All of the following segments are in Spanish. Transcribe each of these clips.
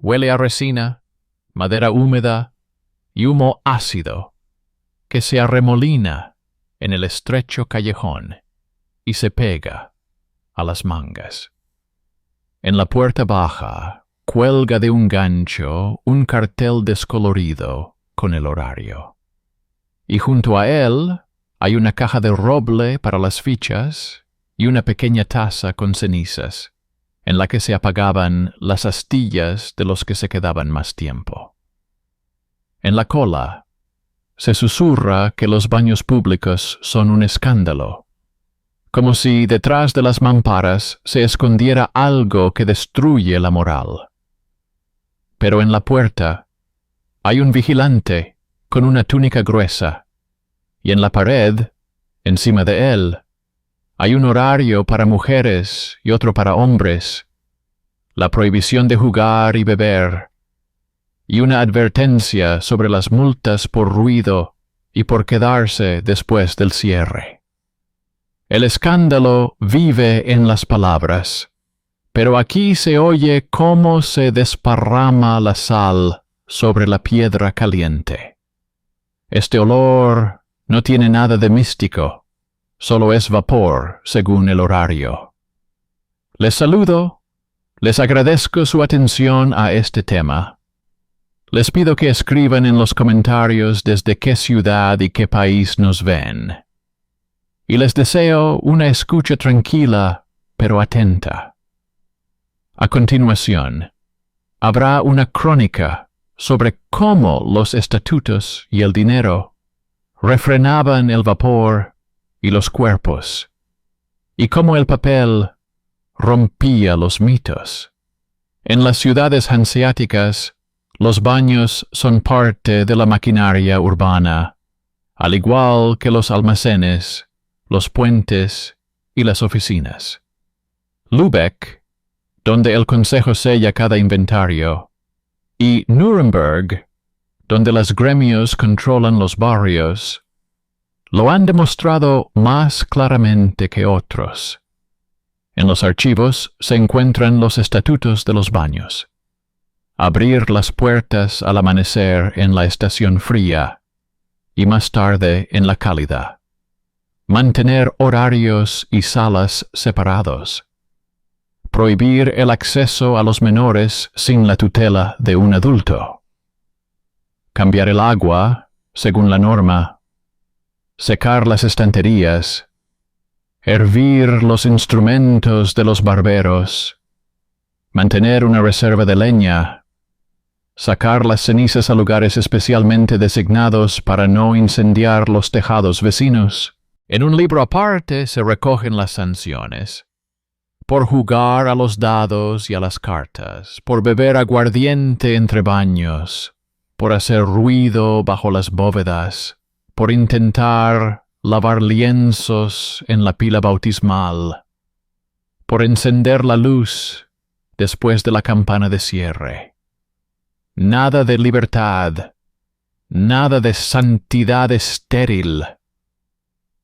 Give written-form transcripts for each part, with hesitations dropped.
Huele a resina, madera húmeda y humo ácido que se arremolina en el estrecho callejón y se pega a las mangas. En la puerta baja cuelga de un gancho un cartel descolorido con el horario. Y junto a él hay una caja de roble para las fichas y una pequeña taza con cenizas, en la que se apagaban las astillas de los que se quedaban más tiempo. En la cola se susurra que los baños públicos son un escándalo, como si detrás de las mamparas se escondiera algo que destruye la moral. Pero en la puerta hay un vigilante con una túnica gruesa, y en la pared, encima de él, hay un horario para mujeres y otro para hombres, la prohibición de jugar y beber, y una advertencia sobre las multas por ruido y por quedarse después del cierre. El escándalo vive en las palabras, pero aquí se oye cómo se desparrama la sal sobre la piedra caliente. Este olor no tiene nada de místico, solo es vapor según el horario. Les saludo, les agradezco su atención a este tema. Les pido que escriban en los comentarios desde qué ciudad y qué país nos ven. Y les deseo una escucha tranquila, pero atenta. A continuación, habrá una crónica sobre cómo los estatutos y el dinero refrenaban el vapor y los cuerpos, y cómo el papel rompía los mitos. En las ciudades hanseáticas, los baños son parte de la maquinaria urbana, al igual que los almacenes, los puentes y las oficinas. Lübeck, donde el consejo sella cada inventario, y Nuremberg, donde los gremios controlan los barrios, lo han demostrado más claramente que otros. En los archivos se encuentran los estatutos de los baños. Abrir las puertas al amanecer en la estación fría y más tarde en la cálida. Mantener horarios y salas separados. Prohibir el acceso a los menores sin la tutela de un adulto. Cambiar el agua, según la norma. Secar las estanterías. Hervir los instrumentos de los barberos. Mantener una reserva de leña. Sacar las cenizas a lugares especialmente designados para no incendiar los tejados vecinos. En un libro aparte se recogen las sanciones. Por jugar a los dados y a las cartas, por beber aguardiente entre baños, por hacer ruido bajo las bóvedas, por intentar lavar lienzos en la pila bautismal, por encender la luz después de la campana de cierre. Nada de libertad, nada de santidad estéril,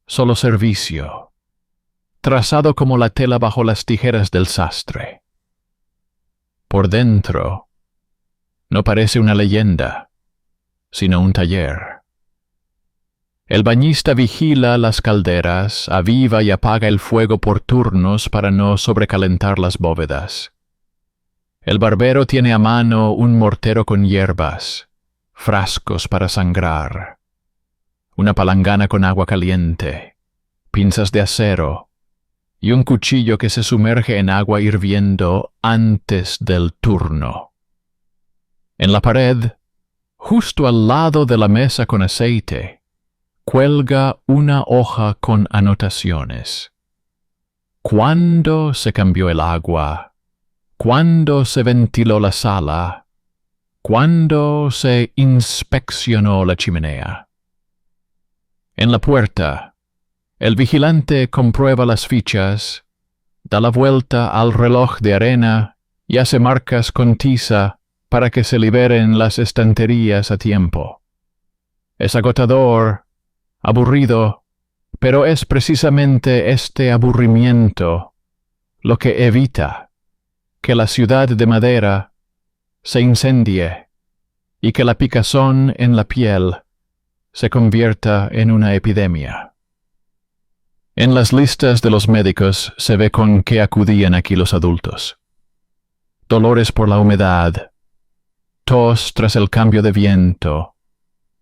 solo servicio, trazado como la tela bajo las tijeras del sastre. Por dentro, no parece una leyenda, sino un taller. El bañista vigila las calderas, aviva y apaga el fuego por turnos para no sobrecalentar las bóvedas. El barbero tiene a mano un mortero con hierbas, frascos para sangrar, una palangana con agua caliente, pinzas de acero y un cuchillo que se sumerge en agua hirviendo antes del turno. En la pared, justo al lado de la mesa con aceite, cuelga una hoja con anotaciones. ¿Cuándo se cambió el agua? ¿Cuándo se ventiló la sala? ¿Cuándo se inspeccionó la chimenea? En la puerta, el vigilante comprueba las fichas, da la vuelta al reloj de arena y hace marcas con tiza para que se liberen las estanterías a tiempo. Es agotador, aburrido, pero es precisamente este aburrimiento lo que evita que la ciudad de madera se incendie y que la picazón en la piel se convierta en una epidemia. En las listas de los médicos se ve con qué acudían aquí los adultos: dolores por la humedad, tos tras el cambio de viento,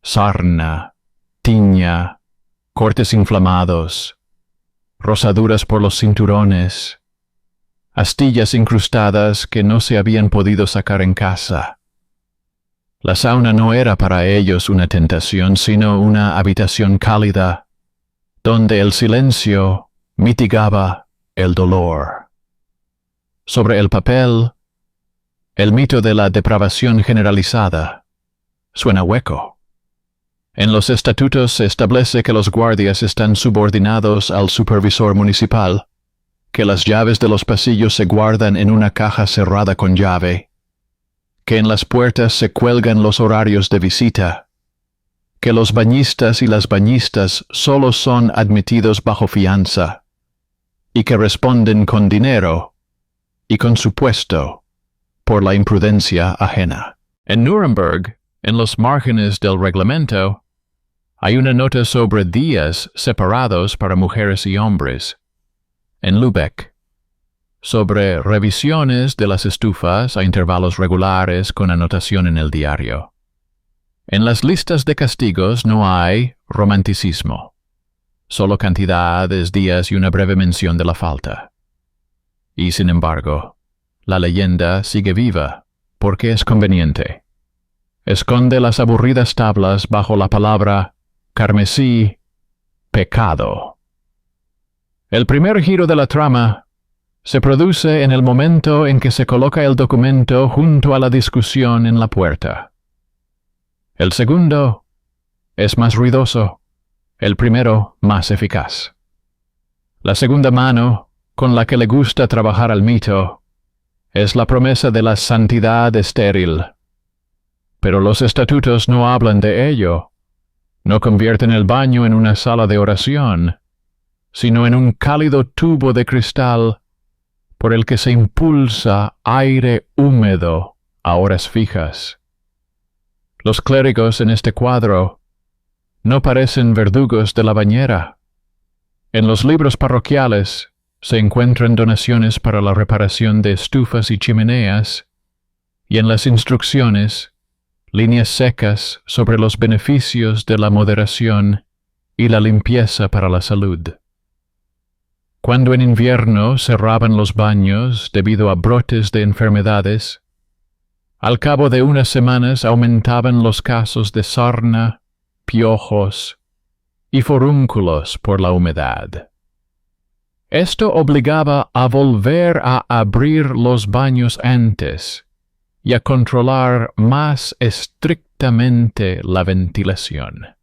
sarna, tiña, cortes inflamados, rosaduras por los cinturones, astillas incrustadas que no se habían podido sacar en casa. La sauna no era para ellos una tentación, sino una habitación cálida, donde el silencio mitigaba el dolor. Sobre el papel, el mito de la depravación generalizada suena hueco. En los estatutos se establece que los guardias están subordinados al supervisor municipal, que las llaves de los pasillos se guardan en una caja cerrada con llave, que en las puertas se cuelgan los horarios de visita, que los bañistas y las bañistas solo son admitidos bajo fianza, y que responden con dinero y con su puesto por la imprudencia ajena. En Nuremberg, en los márgenes del reglamento, hay una nota sobre días separados para mujeres y hombres. En Lübeck, sobre revisiones de las estufas a intervalos regulares con anotación en el diario. En las listas de castigos no hay romanticismo, solo cantidades, días y una breve mención de la falta. Y sin embargo, la leyenda sigue viva porque es conveniente. Esconde las aburridas tablas bajo la palabra carmesí, pecado. El primer giro de la trama se produce en el momento en que se coloca el documento junto a la discusión en la puerta. El segundo es más ruidoso, el primero más eficaz. La segunda mano con la que le gusta trabajar al mito es la promesa de la santidad estéril. Pero los estatutos no hablan de ello, no convierten el baño en una sala de oración, sino en un cálido tubo de cristal por el que se impulsa aire húmedo a horas fijas. Los clérigos en este cuadro no parecen verdugos de la bañera. En los libros parroquiales se encuentran donaciones para la reparación de estufas y chimeneas, y en las instrucciones, líneas secas sobre los beneficios de la moderación y la limpieza para la salud. Cuando en invierno cerraban los baños debido a brotes de enfermedades, al cabo de unas semanas aumentaban los casos de sarna, piojos y forúnculos por la humedad. Esto obligaba a volver a abrir los baños antes y a controlar más estrictamente la ventilación.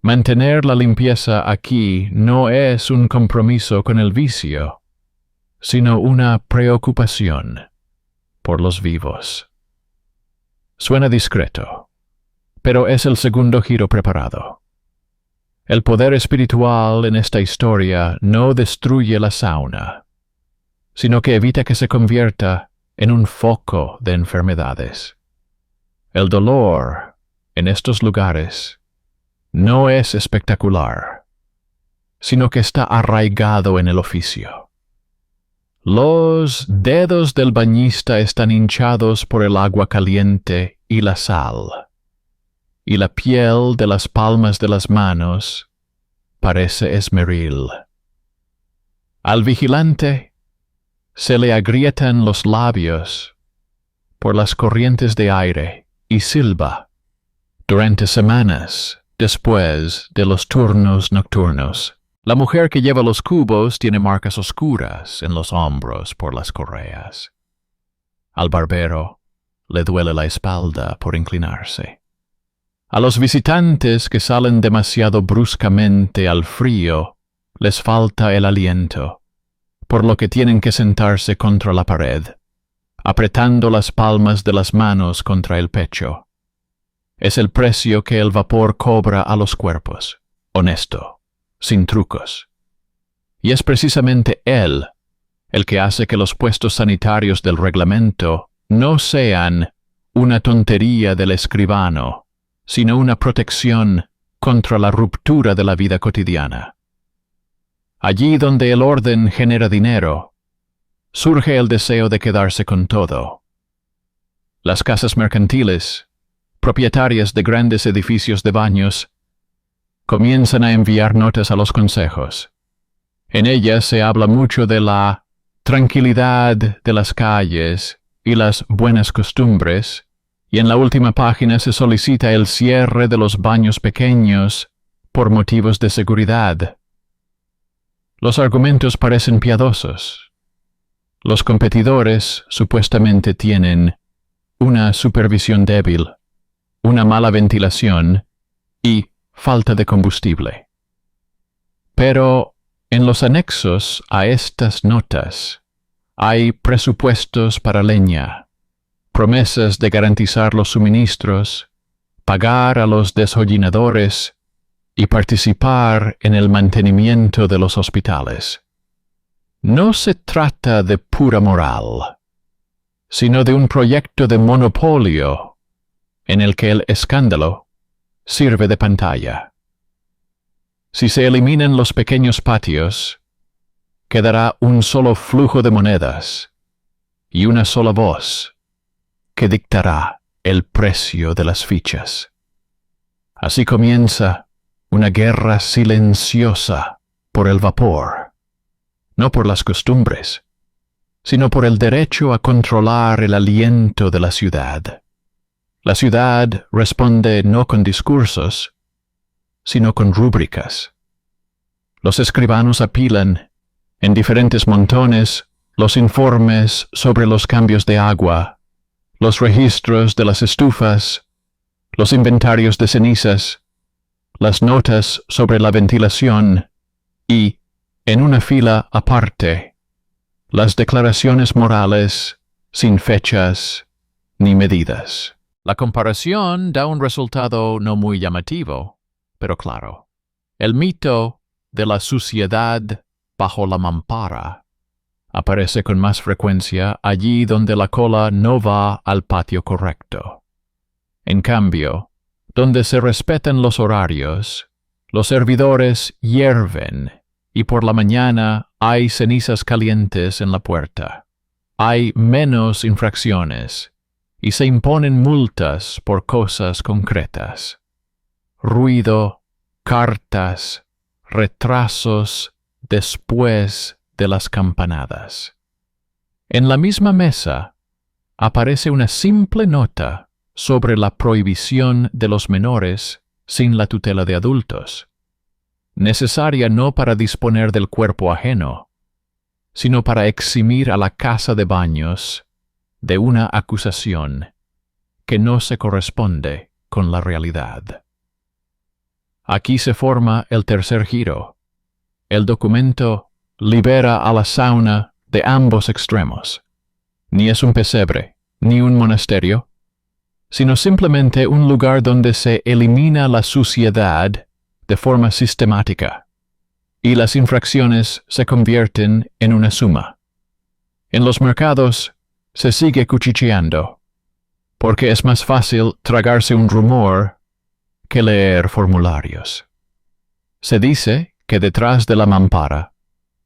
Mantener la limpieza aquí no es un compromiso con el vicio, sino una preocupación por los vivos. Suena discreto, pero es el segundo giro preparado. El poder espiritual en esta historia no destruye la sauna, sino que evita que se convierta en un foco de enfermedades. El dolor en estos lugares no es espectacular, sino que está arraigado en el oficio. Los dedos del bañista están hinchados por el agua caliente y la sal, y la piel de las palmas de las manos parece esmeril. Al vigilante se le agrietan los labios por las corrientes de aire y silba durante semanas después de los turnos nocturnos. La mujer que lleva los cubos tiene marcas oscuras en los hombros por las correas. Al barbero le duele la espalda por inclinarse. A los visitantes que salen demasiado bruscamente al frío les falta el aliento, por lo que tienen que sentarse contra la pared, apretando las palmas de las manos contra el pecho. Es el precio que el vapor cobra a los cuerpos, honesto, sin trucos. Y es precisamente él el que hace que los puestos sanitarios del reglamento no sean una tontería del escribano, sino una protección contra la ruptura de la vida cotidiana. Allí donde el orden genera dinero, surge el deseo de quedarse con todo. Las casas mercantiles, propietarias de grandes edificios de baños, comienzan a enviar notas a los consejos. En ellas se habla mucho de la tranquilidad de las calles y las buenas costumbres, y en la última página se solicita el cierre de los baños pequeños por motivos de seguridad. Los argumentos parecen piadosos. Los competidores supuestamente tienen una supervisión débil, una mala ventilación y falta de combustible. Pero en los anexos a estas notas hay presupuestos para leña, promesas de garantizar los suministros, pagar a los deshollinadores y participar en el mantenimiento de los hospitales. No se trata de pura moral, sino de un proyecto de monopolio en el que el escándalo sirve de pantalla. Si se eliminan los pequeños patios, quedará un solo flujo de monedas y una sola voz que dictará el precio de las fichas. Así comienza una guerra silenciosa por el vapor, no por las costumbres, sino por el derecho a controlar el aliento de la ciudad. La ciudad responde no con discursos, sino con rúbricas. Los escribanos apilan, en diferentes montones, los informes sobre los cambios de agua, los registros de las estufas, los inventarios de cenizas, las notas sobre la ventilación y, en una fila aparte, las declaraciones morales sin fechas ni medidas. La comparación da un resultado no muy llamativo, pero claro. El mito de la suciedad bajo la mampara aparece con más frecuencia allí donde la cola no va al patio correcto. En cambio, donde se respetan los horarios, los servidores hierven y por la mañana hay cenizas calientes en la puerta. Hay menos infracciones y se imponen multas por cosas concretas. Ruido, cartas, retrasos después de las campanadas. En la misma mesa aparece una simple nota sobre la prohibición de los menores sin la tutela de adultos, necesaria no para disponer del cuerpo ajeno, sino para eximir a la casa de baños de una acusación que no se corresponde con la realidad. Aquí se forma el tercer giro. El documento libera a la sauna de ambos extremos. Ni es un pesebre, ni un monasterio, sino simplemente un lugar donde se elimina la suciedad de forma sistemática, y las infracciones se convierten en una suma. En los mercados se sigue cuchicheando, porque es más fácil tragarse un rumor que leer formularios. Se dice que detrás de la mampara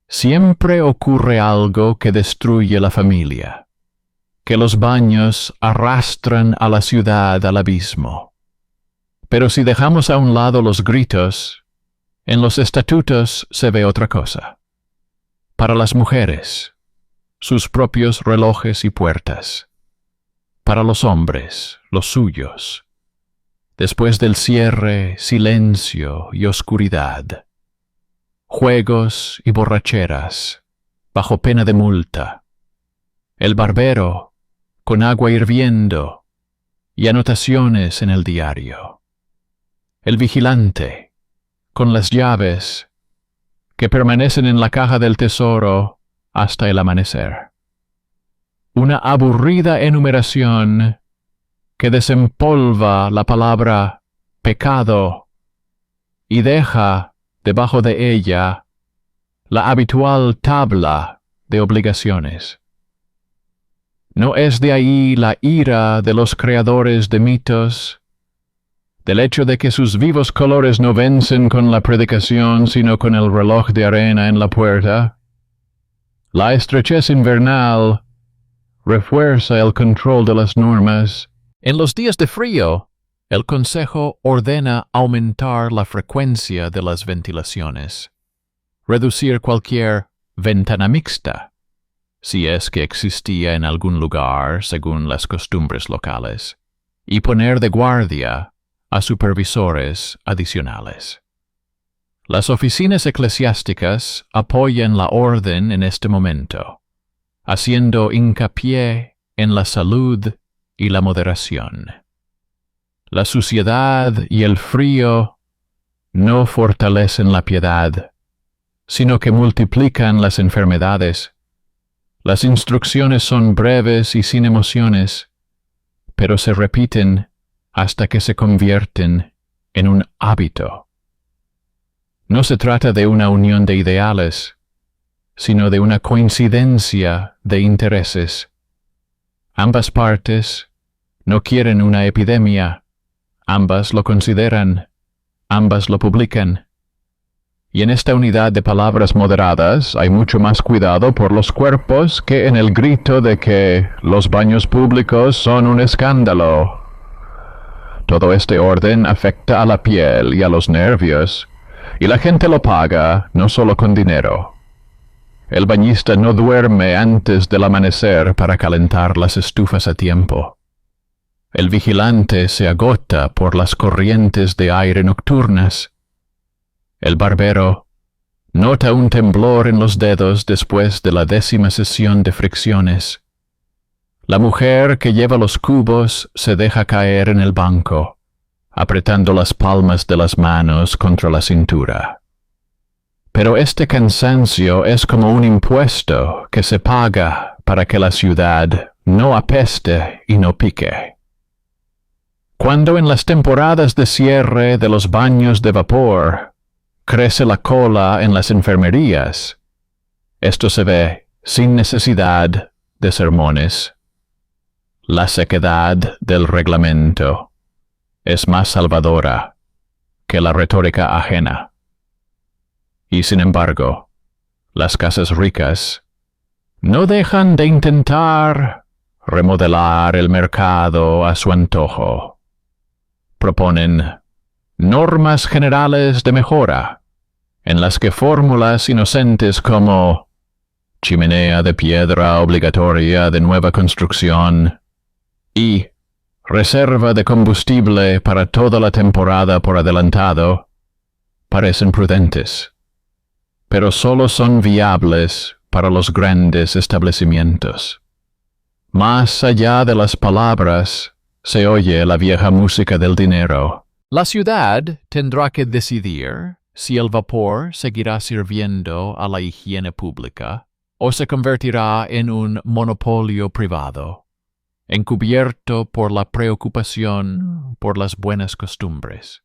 siempre ocurre algo que destruye la familia, que los baños arrastran a la ciudad al abismo. Pero si dejamos a un lado los gritos, en los estatutos se ve otra cosa. Para las mujeres, sus propios relojes y puertas. Para los hombres, los suyos. Después del cierre, silencio y oscuridad. Juegos y borracheras, bajo pena de multa. El barbero, con agua hirviendo, y anotaciones en el diario. El vigilante, con las llaves, que permanecen en la caja del tesoro hasta el amanecer. Una aburrida enumeración que desempolva la palabra pecado y deja debajo de ella la habitual tabla de obligaciones. ¿No es de ahí la ira de los creadores de mitos? Del hecho de que sus vivos colores no vencen con la predicación, sino con el reloj de arena en la puerta. La estrechez invernal refuerza el control de las normas. En los días de frío, el Consejo ordena aumentar la frecuencia de las ventilaciones, reducir cualquier ventana mixta, si es que existía en algún lugar según las costumbres locales, y poner de guardia a supervisores adicionales. Las oficinas eclesiásticas apoyan la orden en este momento, haciendo hincapié en la salud y la moderación. La suciedad y el frío no fortalecen la piedad, sino que multiplican las enfermedades. Las instrucciones son breves y sin emociones, pero se repiten hasta que se convierten en un hábito. No se trata de una unión de ideales, sino de una coincidencia de intereses. Ambas partes no quieren una epidemia, ambas lo consideran, ambas lo publican. Y en esta unidad de palabras moderadas hay mucho más cuidado por los cuerpos que en el grito de que los baños públicos son un escándalo. Todo este orden afecta a la piel y a los nervios, y la gente lo paga no solo con dinero. El bañista no duerme antes del amanecer para calentar las estufas a tiempo. El vigilante se agota por las corrientes de aire nocturnas. El barbero nota un temblor en los dedos después de la 10ª sesión de fricciones. La mujer que lleva los cubos se deja caer en el banco, apretando las palmas de las manos contra la cintura. Pero este cansancio es como un impuesto que se paga para que la ciudad no apeste y no pique. Cuando en las temporadas de cierre de los baños de vapor crece la cola en las enfermerías, esto se ve sin necesidad de sermones. La sequedad del reglamento es más salvadora que la retórica ajena. Y sin embargo, las casas ricas no dejan de intentar remodelar el mercado a su antojo. Proponen normas generales de mejora, en las que fórmulas inocentes como chimenea de piedra obligatoria de nueva construcción y reserva de combustible para toda la temporada por adelantado parecen prudentes, pero solo son viables para los grandes establecimientos. Más allá de las palabras se oye la vieja música del dinero. La ciudad tendrá que decidir si el vapor seguirá sirviendo a la higiene pública o se convertirá en un monopolio privado, encubierto por la preocupación por las buenas costumbres.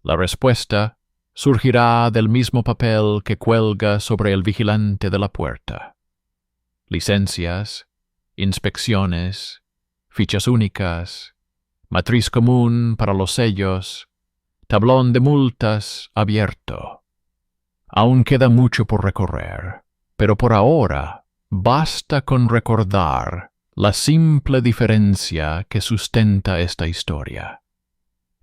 La respuesta surgirá del mismo papel que cuelga sobre el vigilante de la puerta. Licencias, inspecciones, fichas únicas, matriz común para los sellos, tablón de multas abierto. Aún queda mucho por recorrer, pero por ahora basta con recordar la simple diferencia que sustenta esta historia.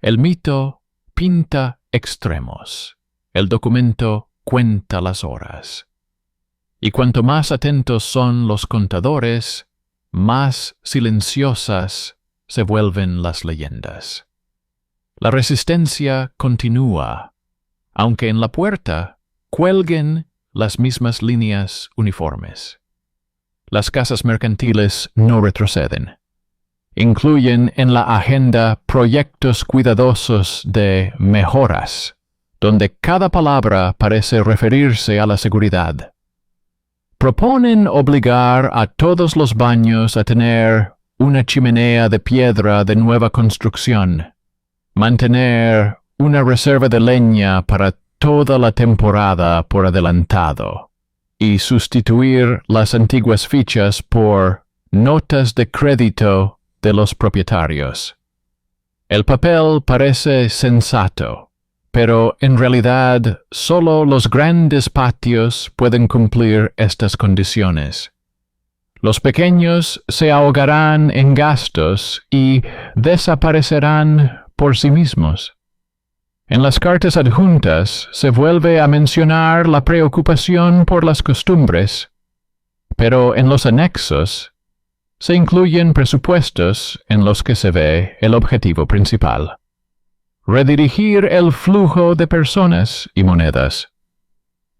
El mito pinta extremos, el documento cuenta las horas. Y cuanto más atentos son los contadores, más silenciosas se vuelven las leyendas. La resistencia continúa, aunque en la puerta cuelguen las mismas líneas uniformes. Las casas mercantiles no retroceden. Incluyen en la agenda proyectos cuidadosos de mejoras, donde cada palabra parece referirse a la seguridad. Proponen obligar a todos los baños a tener una chimenea de piedra de nueva construcción, mantener una reserva de leña para toda la temporada por adelantado, y sustituir las antiguas fichas por notas de crédito de los propietarios. El papel parece sensato, pero en realidad solo los grandes patios pueden cumplir estas condiciones. Los pequeños se ahogarán en gastos y desaparecerán por sí mismos. En las cartas adjuntas se vuelve a mencionar la preocupación por las costumbres, pero en los anexos se incluyen presupuestos en los que se ve el objetivo principal: redirigir el flujo de personas y monedas.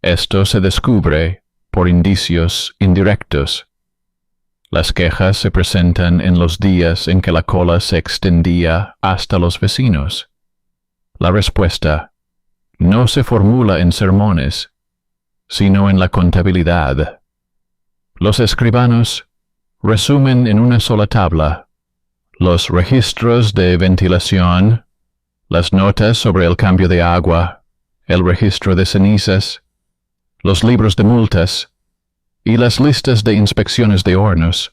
Esto se descubre por indicios indirectos. Las quejas se presentan en los días en que la cola se extendía hasta los vecinos. La respuesta no se formula en sermones, sino en la contabilidad. Los escribanos resumen en una sola tabla los registros de ventilación, las notas sobre el cambio de agua, el registro de cenizas, los libros de multas y las listas de inspecciones de hornos.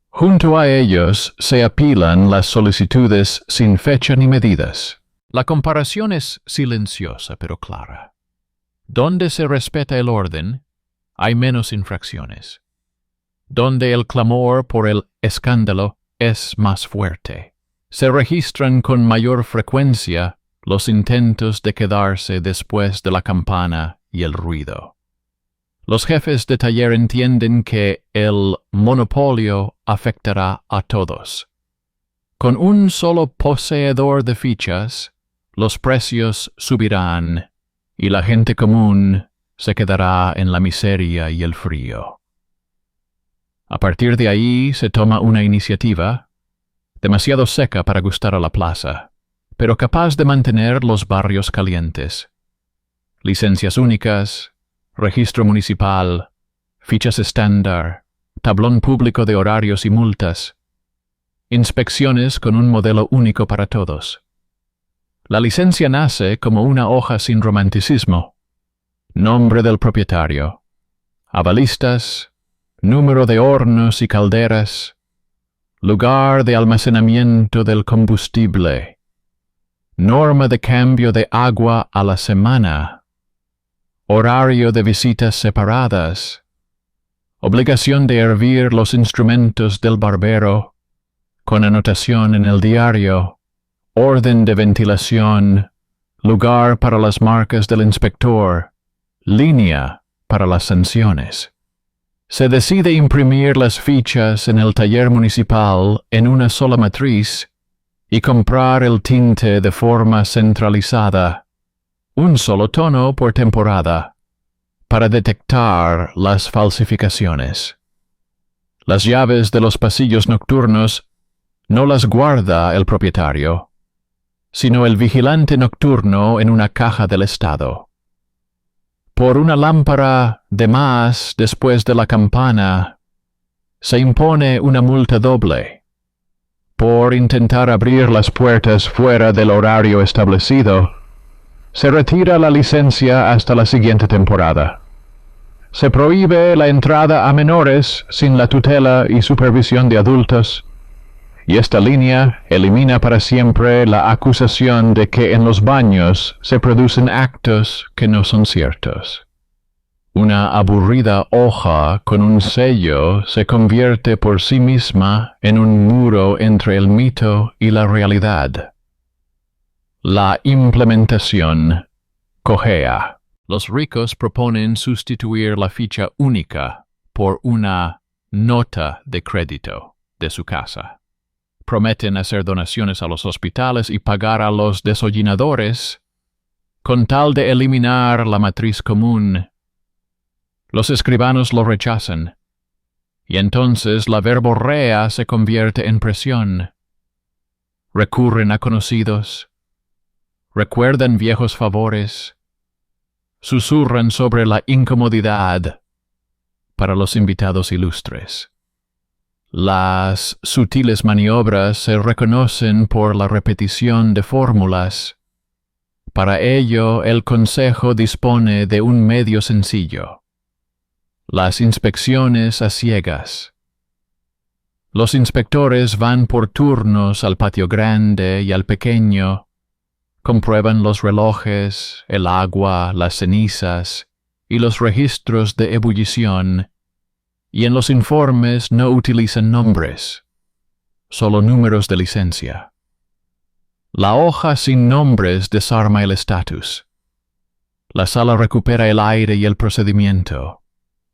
Junto a ellos se apilan las solicitudes sin fecha ni medidas. La comparación es silenciosa pero clara. Donde se respeta el orden, hay menos infracciones. Donde el clamor por el escándalo es más fuerte, se registran con mayor frecuencia los intentos de quedarse después de la campana y el ruido. Los jefes de taller entienden que el monopolio afectará a todos. Con un solo poseedor de fichas, los precios subirán y la gente común se quedará en la miseria y el frío. A partir de ahí se toma una iniciativa demasiado seca para gustar a la plaza, pero capaz de mantener los barrios calientes. Licencias únicas, registro municipal, fichas estándar, tablón público de horarios y multas, inspecciones con un modelo único para todos. La licencia nace como una hoja sin romanticismo: nombre del propietario, avalistas, número de hornos y calderas, lugar de almacenamiento del combustible, norma de cambio de agua a la semana, horario de visitas separadas, obligación de hervir los instrumentos del barbero, con anotación en el diario, orden de ventilación, lugar para las marcas del inspector, línea para las sanciones. Se decide imprimir las fichas en el taller municipal en una sola matriz y comprar el tinte de forma centralizada, un solo tono por temporada, para detectar las falsificaciones. Las llaves de los pasillos nocturnos no las guarda el propietario, sino el vigilante nocturno en una caja del Estado. Por una lámpara de más después de la campana, se impone una multa doble. Por intentar abrir las puertas fuera del horario establecido, se retira la licencia hasta la siguiente temporada. Se prohíbe la entrada a menores sin la tutela y supervisión de adultos, y esta línea elimina para siempre la acusación de que en los baños se producen actos que no son ciertos. Una aburrida hoja con un sello se convierte por sí misma en un muro entre el mito y la realidad. La implementación cojea. Los ricos proponen sustituir la ficha única por una nota de crédito de su casa. Prometen hacer donaciones a los hospitales y pagar a los desollinadores con tal de eliminar la matriz común. Los escribanos lo rechazan, y entonces la verborrea se convierte en presión. Recurren a conocidos, recuerdan viejos favores, susurran sobre la incomodidad para los invitados ilustres. Las sutiles maniobras se reconocen por la repetición de fórmulas. Para ello, el Consejo dispone de un medio sencillo: las inspecciones a ciegas. Los inspectores van por turnos al patio grande y al pequeño, comprueban los relojes, el agua, las cenizas y los registros de ebullición, y en los informes no utilizan nombres, solo números de licencia. La hoja sin nombres desarma el estatus. La sala recupera el aire y el procedimiento,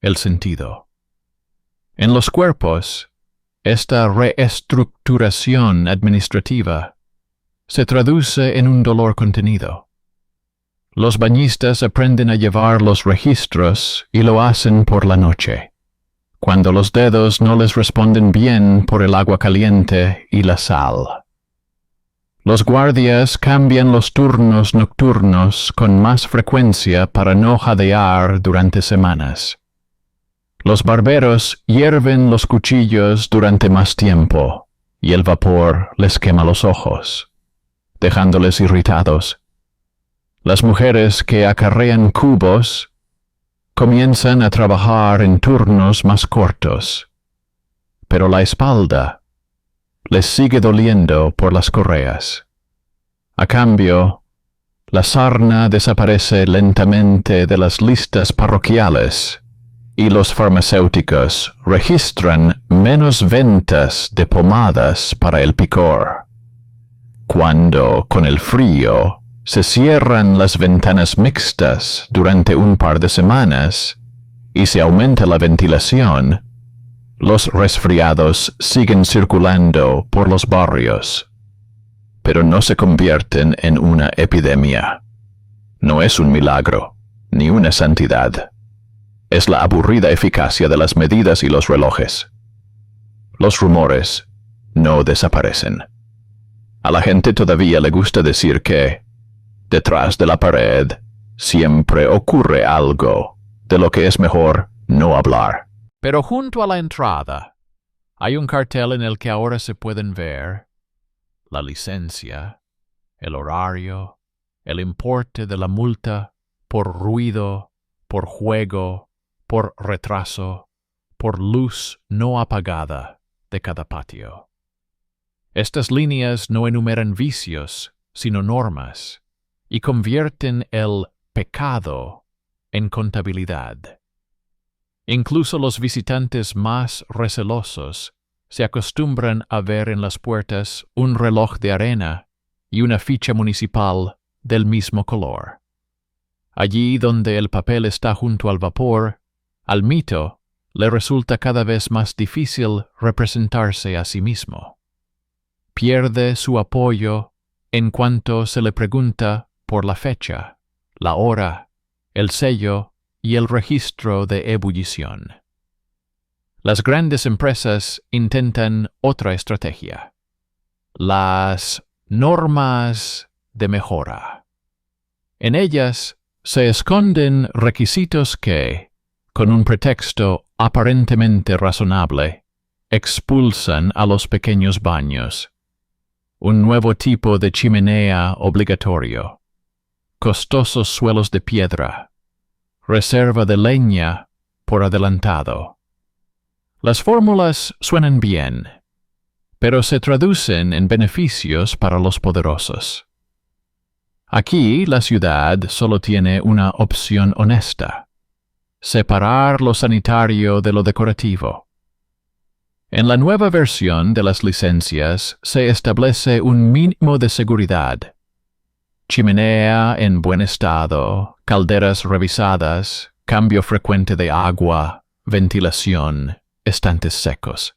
el sentido. En los cuerpos, esta reestructuración administrativa se traduce en un dolor contenido. Los bañistas aprenden a llevar los registros y lo hacen por la noche, cuando los dedos no les responden bien por el agua caliente y la sal. Los guardias cambian los turnos nocturnos con más frecuencia para no jadear durante semanas. Los barberos hierven los cuchillos durante más tiempo, y el vapor les quema los ojos, dejándoles irritados. Las mujeres que acarrean cubos comienzan a trabajar en turnos más cortos, pero la espalda les sigue doliendo por las correas. A cambio, la sarna desaparece lentamente de las listas parroquiales y los farmacéuticos registran menos ventas de pomadas para el picor. Cuando, con el frío, se cierran las ventanas mixtas durante un par de semanas y se aumenta la ventilación, los resfriados siguen circulando por los barrios, pero no se convierten en una epidemia. No es un milagro, ni una santidad. Es la aburrida eficacia de las medidas y los relojes. Los rumores no desaparecen. A la gente todavía le gusta decir que, detrás de la pared, siempre ocurre algo de lo que es mejor no hablar. Pero junto a la entrada, hay un cartel en el que ahora se pueden ver la licencia, el horario, el importe de la multa por ruido, por juego, por retraso, por luz no apagada de cada patio. Estas líneas no enumeran vicios, sino normas, y convierten el pecado en contabilidad. Incluso los visitantes más recelosos se acostumbran a ver en las puertas un reloj de arena y una ficha municipal del mismo color. Allí donde el papel está junto al vapor, al mito le resulta cada vez más difícil representarse a sí mismo. Pierde su apoyo en cuanto se le pregunta por la fecha, la hora, el sello y el registro de ebullición. Las grandes empresas intentan otra estrategia: las normas de mejora. En ellas se esconden requisitos que, con un pretexto aparentemente razonable, expulsan a los pequeños baños. Un nuevo tipo de chimenea obligatorio, costosos suelos de piedra, reserva de leña por adelantado. Las fórmulas suenan bien, pero se traducen en beneficios para los poderosos. Aquí la ciudad solo tiene una opción honesta: separar lo sanitario de lo decorativo. En la nueva versión de las licencias se establece un mínimo de seguridad: chimenea en buen estado, calderas revisadas, cambio frecuente de agua, ventilación, estantes secos.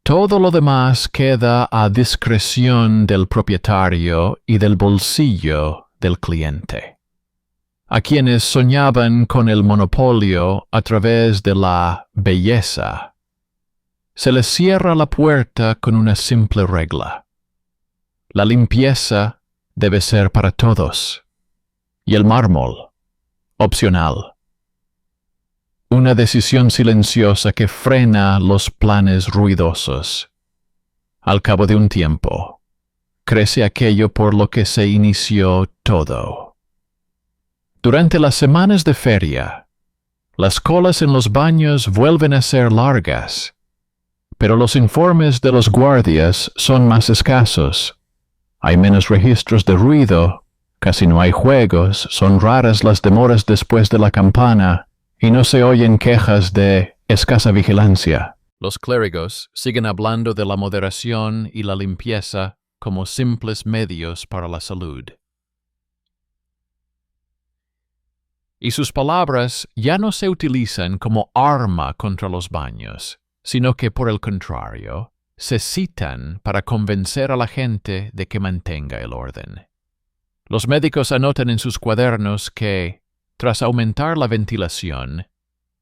Todo lo demás queda a discreción del propietario y del bolsillo del cliente. A quienes soñaban con el monopolio a través de la belleza, se les cierra la puerta con una simple regla: la limpieza debe ser para todos, y el mármol, opcional. Una decisión silenciosa que frena los planes ruidosos. Al cabo de un tiempo, crece aquello por lo que se inició todo. Durante las semanas de feria, las colas en los baños vuelven a ser largas, pero los informes de los guardias son más escasos. Hay menos registros de ruido, casi no hay juegos, son raras las demoras después de la campana, y no se oyen quejas de escasa vigilancia. Los clérigos siguen hablando de la moderación y la limpieza como simples medios para la salud. Y sus palabras ya no se utilizan como arma contra los baños, sino que, por el contrario, se citan para convencer a la gente de que mantenga el orden. Los médicos anotan en sus cuadernos que, tras aumentar la ventilación,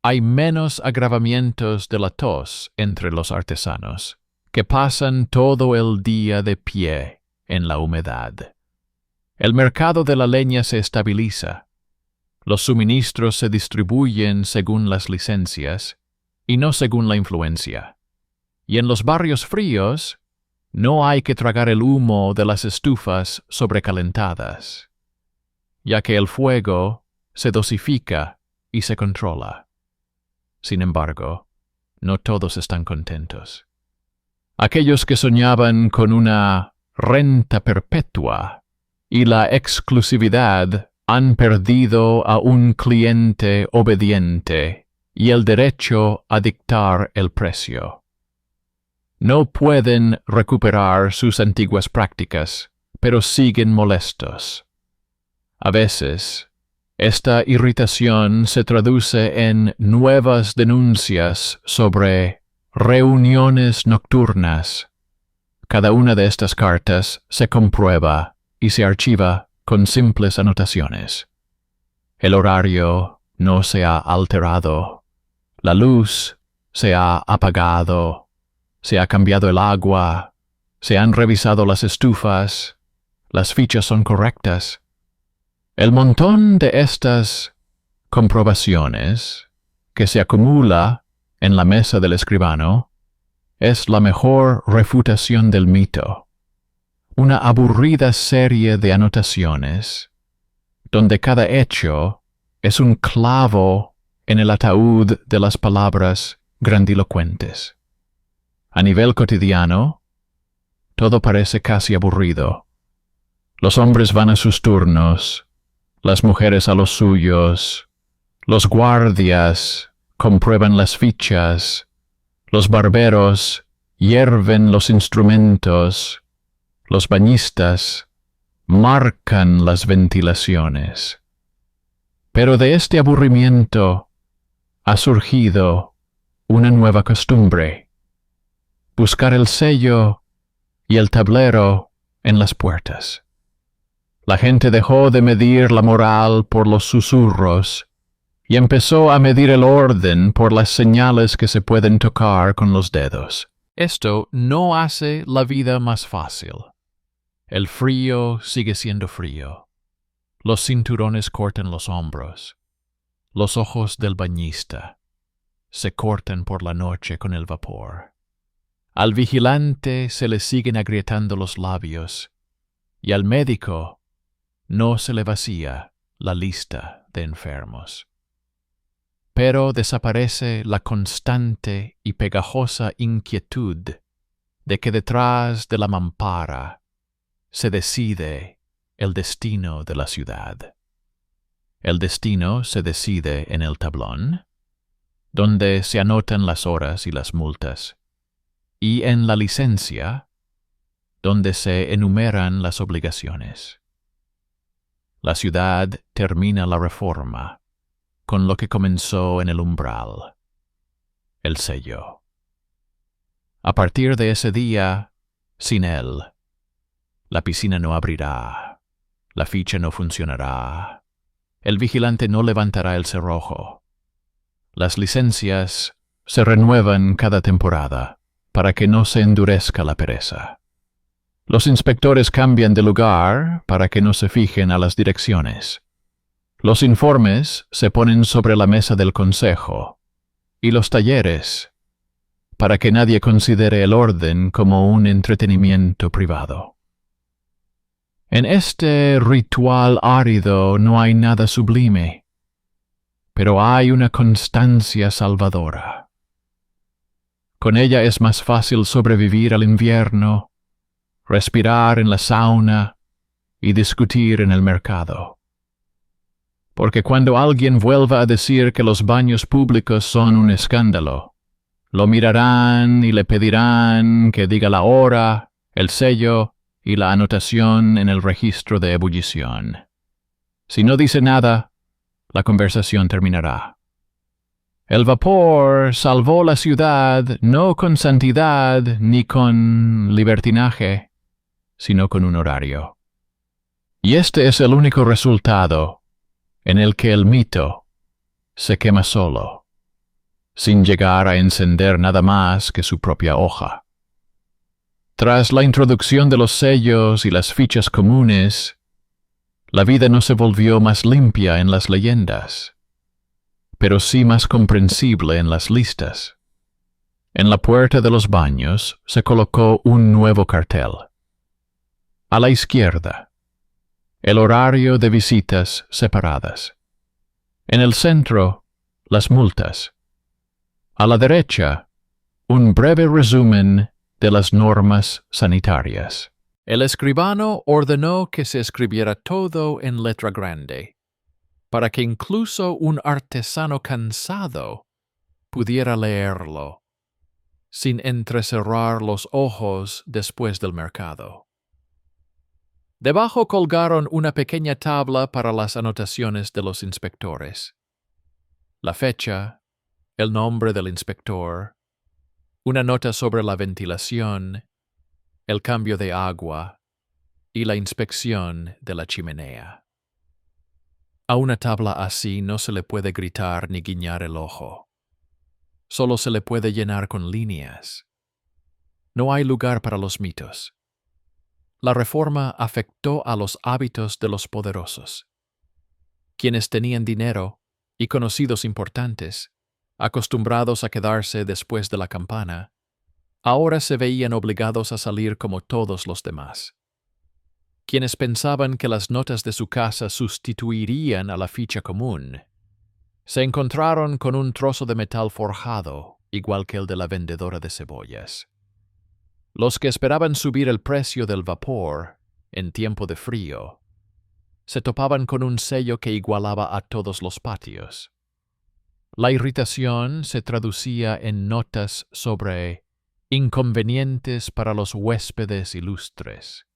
hay menos agravamientos de la tos entre los artesanos, que pasan todo el día de pie en la humedad. El mercado de la leña se estabiliza. Los suministros se distribuyen según las licencias y no según la influencia. Y en los barrios fríos no hay que tragar el humo de las estufas sobrecalentadas, ya que el fuego se dosifica y se controla. Sin embargo, no todos están contentos. Aquellos que soñaban con una renta perpetua y la exclusividad han perdido a un cliente obediente y el derecho a dictar el precio. No pueden recuperar sus antiguas prácticas, pero siguen molestos. A veces, esta irritación se traduce en nuevas denuncias sobre reuniones nocturnas. Cada una de estas cartas se comprueba y se archiva con simples anotaciones. El horario no se ha alterado, la luz se ha apagado, se ha cambiado el agua, se han revisado las estufas, las fichas son correctas. El montón de estas comprobaciones que se acumula en la mesa del escribano es la mejor refutación del mito. Una aburrida serie de anotaciones, donde cada hecho es un clavo en el ataúd de las palabras grandilocuentes. A nivel cotidiano, todo parece casi aburrido. Los hombres van a sus turnos, las mujeres a los suyos, los guardias comprueban las fichas, los barberos hierven los instrumentos, los bañistas marcan las ventilaciones. Pero de este aburrimiento ha surgido una nueva costumbre: buscar el sello y el tablero en las puertas. La gente dejó de medir la moral por los susurros y empezó a medir el orden por las señales que se pueden tocar con los dedos. Esto no hace la vida más fácil. El frío sigue siendo frío. Los cinturones cortan los hombros. Los ojos del bañista se cortan por la noche con el vapor. Al vigilante se le siguen agrietando los labios, y al médico no se le vacía la lista de enfermos. Pero desaparece la constante y pegajosa inquietud de que detrás de la mampara se decide el destino de la ciudad. El destino se decide en el tablón, donde se anotan las horas y las multas, y en la licencia, donde se enumeran las obligaciones. La ciudad termina la reforma con lo que comenzó en el umbral: el sello. A partir de ese día, sin él, la piscina no abrirá, la ficha no funcionará, el vigilante no levantará el cerrojo. Las licencias se renuevan cada temporada para que no se endurezca la pereza. Los inspectores cambian de lugar para que no se fijen a las direcciones. Los informes se ponen sobre la mesa del consejo, y los talleres, para que nadie considere el orden como un entretenimiento privado. En este ritual árido no hay nada sublime, pero hay una constancia salvadora. Con ella es más fácil sobrevivir al invierno, respirar en la sauna y discutir en el mercado. Porque cuando alguien vuelva a decir que los baños públicos son un escándalo, lo mirarán y le pedirán que diga la hora, el sello y la anotación en el registro de ebullición. Si no dice nada, la conversación terminará. El vapor salvó la ciudad no con santidad ni con libertinaje, sino con un horario. Y este es el único resultado en el que el mito se quema solo, sin llegar a encender nada más que su propia hoja. Tras la introducción de los sellos y las fichas comunes, la vida no se volvió más limpia en las leyendas, pero sí más comprensible en las listas. En la puerta de los baños se colocó un nuevo cartel. A la izquierda, el horario de visitas separadas. En el centro, las multas. A la derecha, un breve resumen de las normas sanitarias. El escribano ordenó que se escribiera todo en letra grande, para que incluso un artesano cansado pudiera leerlo, sin entrecerrar los ojos después del mercado. Debajo colgaron una pequeña tabla para las anotaciones de los inspectores. La fecha, el nombre del inspector, una nota sobre la ventilación, el cambio de agua y la inspección de la chimenea. A una tabla así no se le puede gritar ni guiñar el ojo. Solo se le puede llenar con líneas. No hay lugar para los mitos. La reforma afectó a los hábitos de los poderosos. Quienes tenían dinero y conocidos importantes, acostumbrados a quedarse después de la campana, ahora se veían obligados a salir como todos los demás. Quienes pensaban que las notas de su casa sustituirían a la ficha común, se encontraron con un trozo de metal forjado, igual que el de la vendedora de cebollas. Los que esperaban subir el precio del vapor en tiempo de frío, se topaban con un sello que igualaba a todos los patios. La irritación se traducía en notas sobre inconvenientes para los huéspedes ilustres,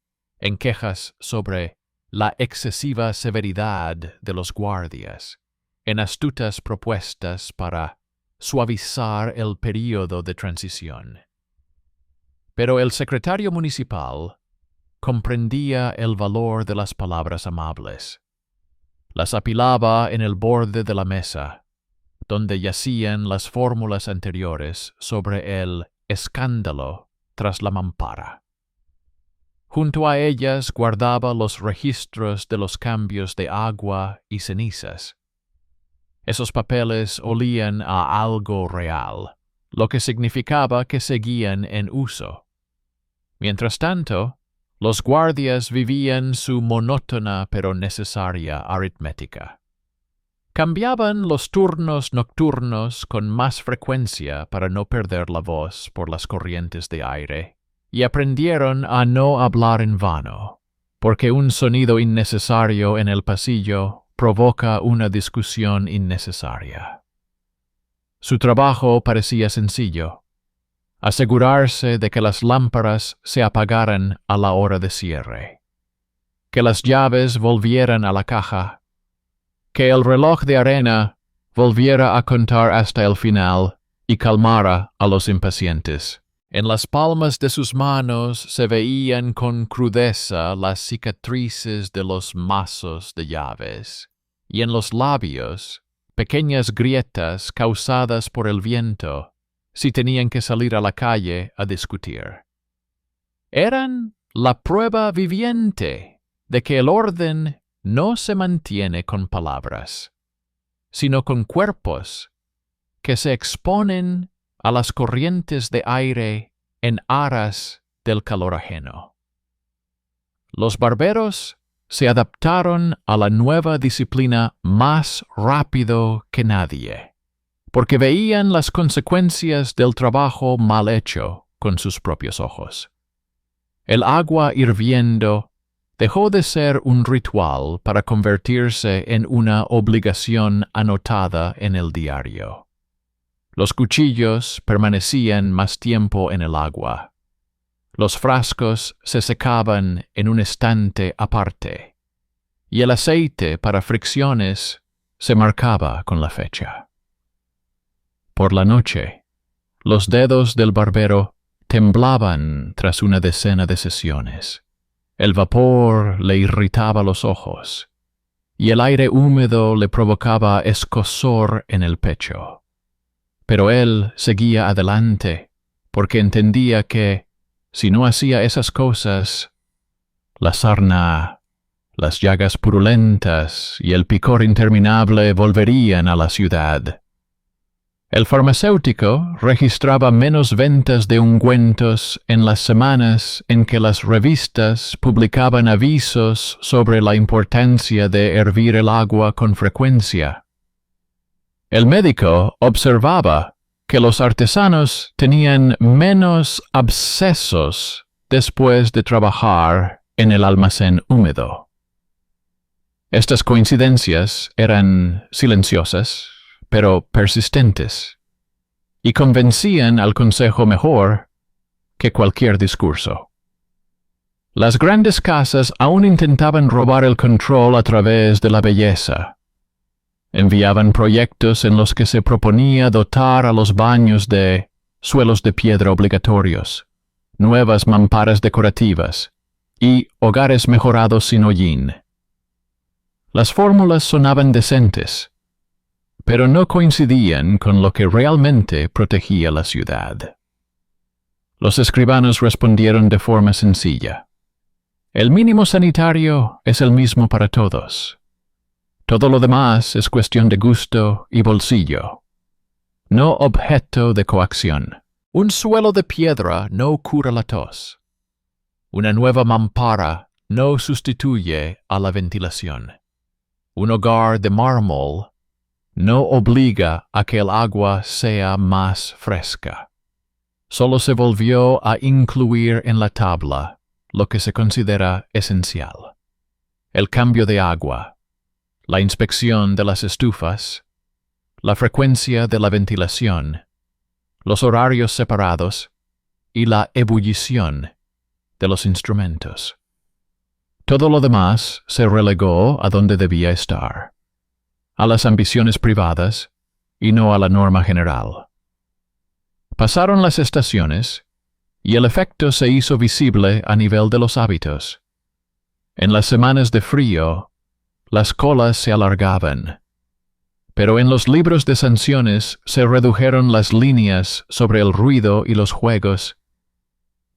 en quejas sobre la excesiva severidad de los guardias, en astutas propuestas para suavizar el período de transición. Pero el secretario municipal comprendía el valor de las palabras amables. Las apilaba en el borde de la mesa, donde yacían las fórmulas anteriores sobre el escándalo tras la mampara. Junto a ellas guardaba los registros de los cambios de agua y cenizas. Esos papeles olían a algo real, lo que significaba que seguían en uso. Mientras tanto, los guardias vivían su monótona pero necesaria aritmética. Cambiaban los turnos nocturnos con más frecuencia para no perder la voz por las corrientes de aire, y aprendieron a no hablar en vano, porque un sonido innecesario en el pasillo provoca una discusión innecesaria. Su trabajo parecía sencillo: asegurarse de que las lámparas se apagaran a la hora de cierre, que las llaves volvieran a la caja, que el reloj de arena volviera a contar hasta el final y calmara a los impacientes. En las palmas de sus manos se veían con crudeza las cicatrices de los mazos de llaves, y en los labios pequeñas grietas causadas por el viento si tenían que salir a la calle a discutir. Eran la prueba viviente de que el orden no se mantiene con palabras, sino con cuerpos que se exponen a las corrientes de aire en aras del calor ajeno. Los barberos se adaptaron a la nueva disciplina más rápido que nadie, porque veían las consecuencias del trabajo mal hecho con sus propios ojos. El agua hirviendo dejó de ser un ritual para convertirse en una obligación anotada en el diario. Los cuchillos permanecían más tiempo en el agua. Los frascos se secaban en un estante aparte, y el aceite para fricciones se marcaba con la fecha. Por la noche, los dedos del barbero temblaban tras una decena de sesiones. El vapor le irritaba los ojos, y el aire húmedo le provocaba escozor en el pecho. Pero él seguía adelante, porque entendía que, si no hacía esas cosas, la sarna, las llagas purulentas y el picor interminable volverían a la ciudad. El farmacéutico registraba menos ventas de ungüentos en las semanas en que las revistas publicaban avisos sobre la importancia de hervir el agua con frecuencia. El médico observaba que los artesanos tenían menos abscesos después de trabajar en el almacén húmedo. Estas coincidencias eran silenciosas, pero persistentes, y convencían al consejo mejor que cualquier discurso. Las grandes casas aún intentaban robar el control a través de la belleza. Enviaban proyectos en los que se proponía dotar a los baños de suelos de piedra obligatorios, nuevas mamparas decorativas y hogares mejorados sin hollín. Las fórmulas sonaban decentes, pero no coincidían con lo que realmente protegía la ciudad. Los escribanos respondieron de forma sencilla. El mínimo sanitario es el mismo para todos. Todo lo demás es cuestión de gusto y bolsillo, no objeto de coacción. Un suelo de piedra no cura la tos. Una nueva mampara no sustituye a la ventilación. Un hogar de mármol no obliga a que el agua sea más fresca. Solo se volvió a incluir en la tabla lo que se considera esencial: el cambio de agua, la inspección de las estufas, la frecuencia de la ventilación, los horarios separados y la ebullición de los instrumentos. Todo lo demás se relegó a donde debía estar, a las ambiciones privadas y no a la norma general. Pasaron las estaciones y el efecto se hizo visible a nivel de los hábitos. En las semanas de frío, las colas se alargaban, pero en los libros de sanciones se redujeron las líneas sobre el ruido y los juegos,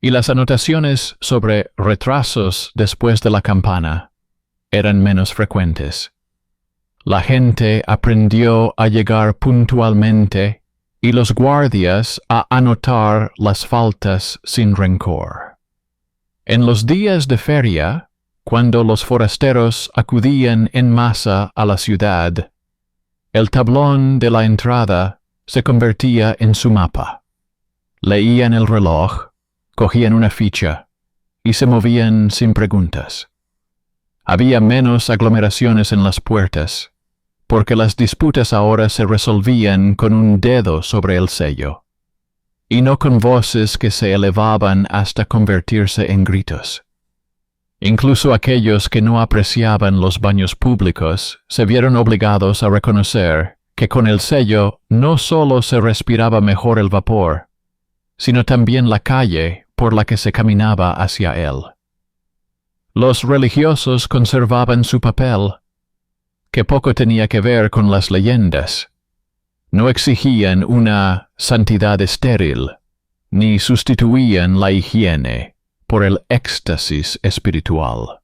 y las anotaciones sobre retrasos después de la campana eran menos frecuentes. La gente aprendió a llegar puntualmente y los guardias a anotar las faltas sin rencor. En los días de feria, cuando los forasteros acudían en masa a la ciudad, el tablón de la entrada se convertía en su mapa. Leían el reloj, cogían una ficha y se movían sin preguntas. Había menos aglomeraciones en las puertas, porque las disputas ahora se resolvían con un dedo sobre el sello, y no con voces que se elevaban hasta convertirse en gritos. Incluso aquellos que no apreciaban los baños públicos se vieron obligados a reconocer que con el sello no solo se respiraba mejor el vapor, sino también la calle por la que se caminaba hacia él. Los religiosos conservaban su papel, que poco tenía que ver con las leyendas. No exigían una santidad estéril, ni sustituían la higiene por el éxtasis espiritual.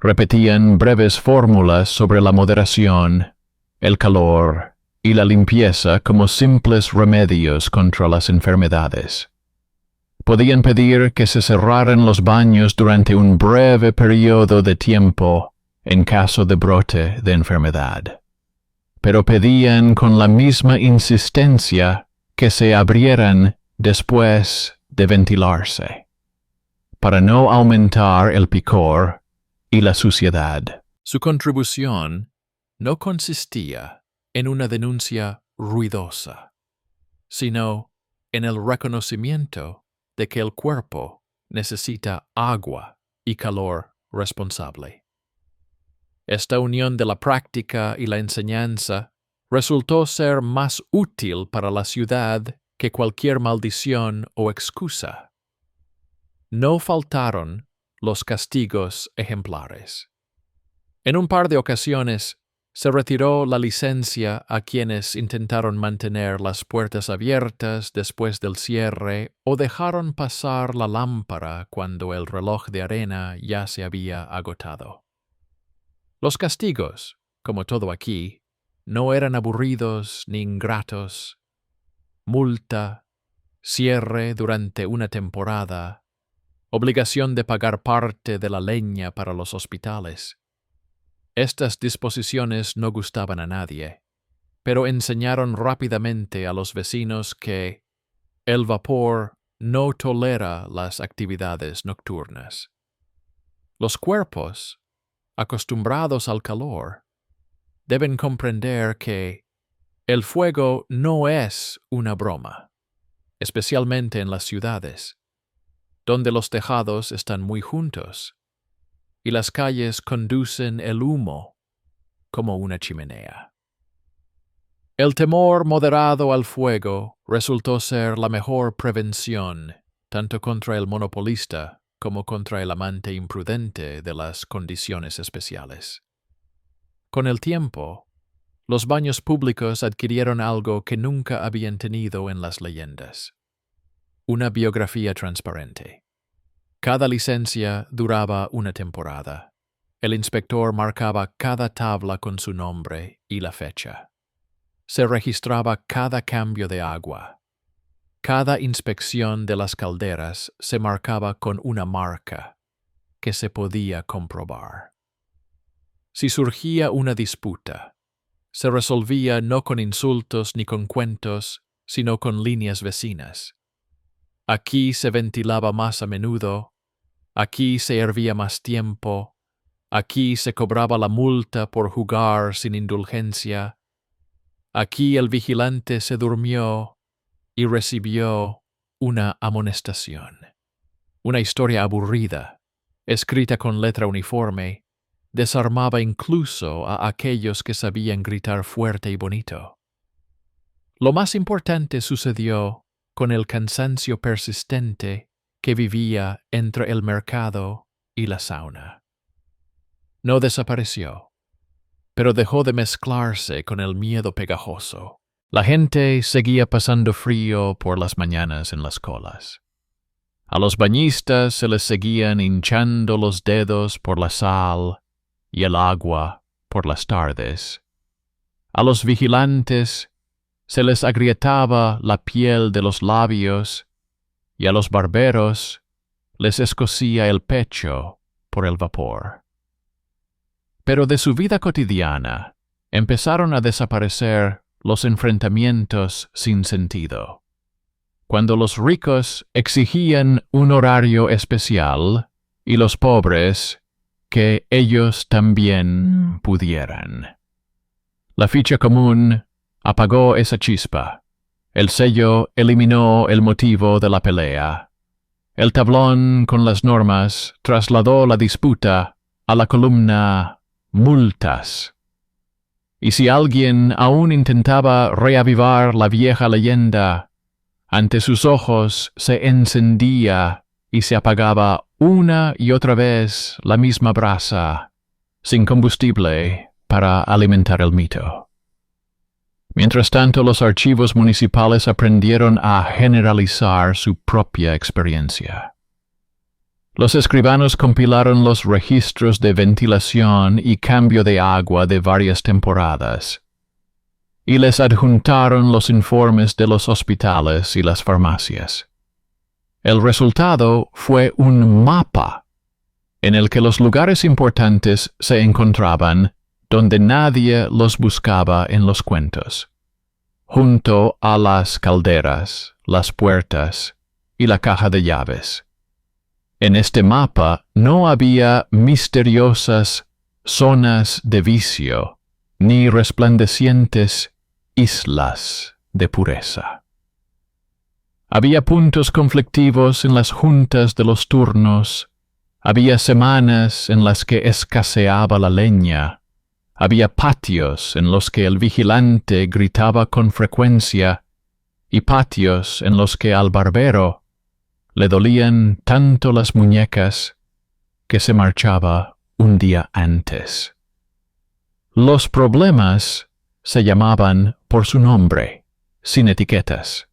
Repetían breves fórmulas sobre la moderación, el calor y la limpieza como simples remedios contra las enfermedades. Podían pedir que se cerraran los baños durante un breve periodo de tiempo en caso de brote de enfermedad. pero pedían con la misma insistencia que se abrieran después de ventilarse, para no aumentar el picor y la suciedad. Su contribución no consistía en una denuncia ruidosa, sino en el reconocimiento de que el cuerpo necesita agua y calor responsable. Esta unión de la práctica y la enseñanza resultó ser más útil para la ciudad que cualquier maldición o excusa. No faltaron los castigos ejemplares. En un par de ocasiones se retiró la licencia a quienes intentaron mantener las puertas abiertas después del cierre o dejaron pasar la lámpara cuando el reloj de arena ya se había agotado. Los castigos, como todo aquí, no eran aburridos ni ingratos. Multa, cierre durante una temporada, obligación de pagar parte de la leña para los hospitales. Estas disposiciones no gustaban a nadie, pero enseñaron rápidamente a los vecinos que el vapor no tolera las actividades nocturnas. Los cuerpos, acostumbrados al calor, deben comprender que el fuego no es una broma, especialmente en las ciudades, donde los tejados están muy juntos y las calles conducen el humo como una chimenea. El temor moderado al fuego resultó ser la mejor prevención, tanto contra el monopolista como contra el amante imprudente de las condiciones especiales. Con el tiempo, los baños públicos adquirieron algo que nunca habían tenido en las leyendas: una biografía transparente. Cada licencia duraba una temporada. El inspector marcaba cada tabla con su nombre y la fecha. Se registraba cada cambio de agua. Cada inspección de las calderas se marcaba con una marca que se podía comprobar. Si surgía una disputa, se resolvía no con insultos ni con cuentos, sino con líneas vecinas. Aquí se ventilaba más a menudo, aquí se hervía más tiempo, aquí se cobraba la multa por jugar sin indulgencia, aquí el vigilante se durmió y recibió una amonestación. Una historia aburrida, escrita con letra uniforme, desarmaba incluso a aquellos que sabían gritar fuerte y bonito. Lo más importante sucedió con el cansancio persistente que vivía entre el mercado y la sauna. No desapareció, pero dejó de mezclarse con el miedo pegajoso. La gente seguía pasando frío por las mañanas en las colas. A los bañistas se les seguían hinchando los dedos por la sal y el agua por las tardes. A los vigilantes se les agrietaba la piel de los labios y a los barberos les escocía el pecho por el vapor. Pero de su vida cotidiana empezaron a desaparecer los enfrentamientos sin sentido. Cuando los ricos exigían un horario especial y los pobres que ellos también pudieran. La ficha común apagó esa chispa. El sello eliminó el motivo de la pelea. El tablón con las normas trasladó la disputa a la columna multas. Y si alguien aún intentaba reavivar la vieja leyenda, ante sus ojos se encendía y se apagaba una y otra vez la misma brasa, sin combustible para alimentar el mito. Mientras tanto, los archivos municipales aprendieron a generalizar su propia experiencia. Los escribanos compilaron los registros de ventilación y cambio de agua de varias temporadas, y les adjuntaron los informes de los hospitales y las farmacias. El resultado fue un mapa en el que los lugares importantes se encontraban donde nadie los buscaba en los cuentos, junto a las calderas, las puertas y la caja de llaves. En este mapa no había misteriosas zonas de vicio, ni resplandecientes islas de pureza. Había puntos conflictivos en las juntas de los turnos, había semanas en las que escaseaba la leña, había patios en los que el vigilante gritaba con frecuencia y patios en los que al barbero le dolían tanto las muñecas que se marchaba un día antes. Los problemas se llamaban por su nombre, sin etiquetas.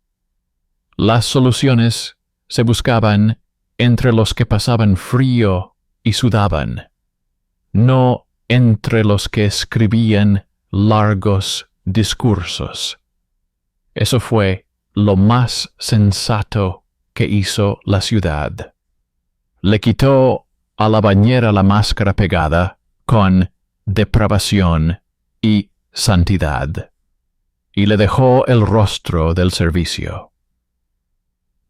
Las soluciones se buscaban entre los que pasaban frío y sudaban, no entre los que escribían largos discursos. Eso fue lo más sensato que hizo la ciudad. Le quitó a la bañera la máscara pegada con depravación y santidad, y le dejó el rostro del servicio.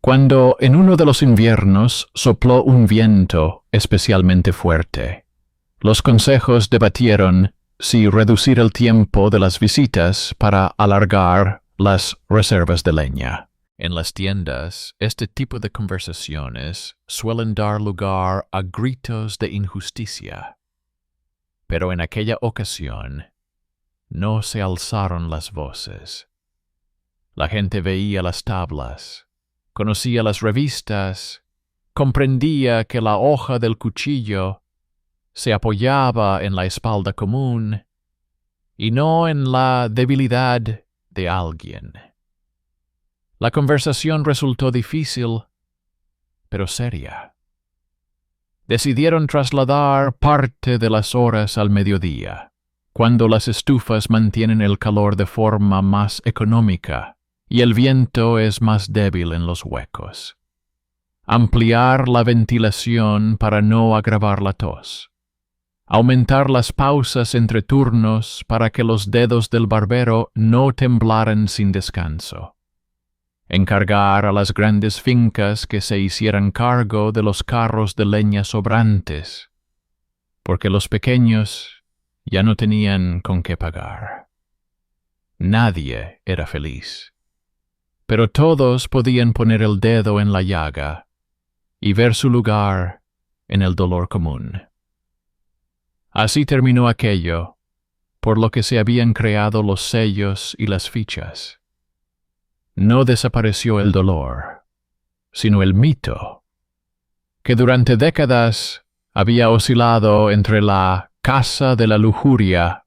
Cuando en uno de los inviernos sopló un viento especialmente fuerte, los consejos debatieron si reducir el tiempo de las visitas para alargar las reservas de leña. En las tiendas, este tipo de conversaciones suelen dar lugar a gritos de injusticia. Pero en aquella ocasión no se alzaron las voces. La gente veía las tablas, conocía las revistas, comprendía que la hoja del cuchillo se apoyaba en la espalda común y no en la debilidad de alguien. La conversación resultó difícil, pero seria. Decidieron trasladar parte de las horas al mediodía, cuando las estufas mantienen el calor de forma más económica y el viento es más débil en los huecos. Ampliar la ventilación para no agravar la tos. Aumentar las pausas entre turnos para que los dedos del barbero no temblaran sin descanso. Encargar a las grandes fincas que se hicieran cargo de los carros de leña sobrantes, porque los pequeños ya no tenían con qué pagar. Nadie era feliz, pero todos podían poner el dedo en la llaga y ver su lugar en el dolor común. Así terminó aquello, por lo que se habían creado los sellos y las fichas. No desapareció el dolor, sino el mito, que durante décadas había oscilado entre la casa de la lujuria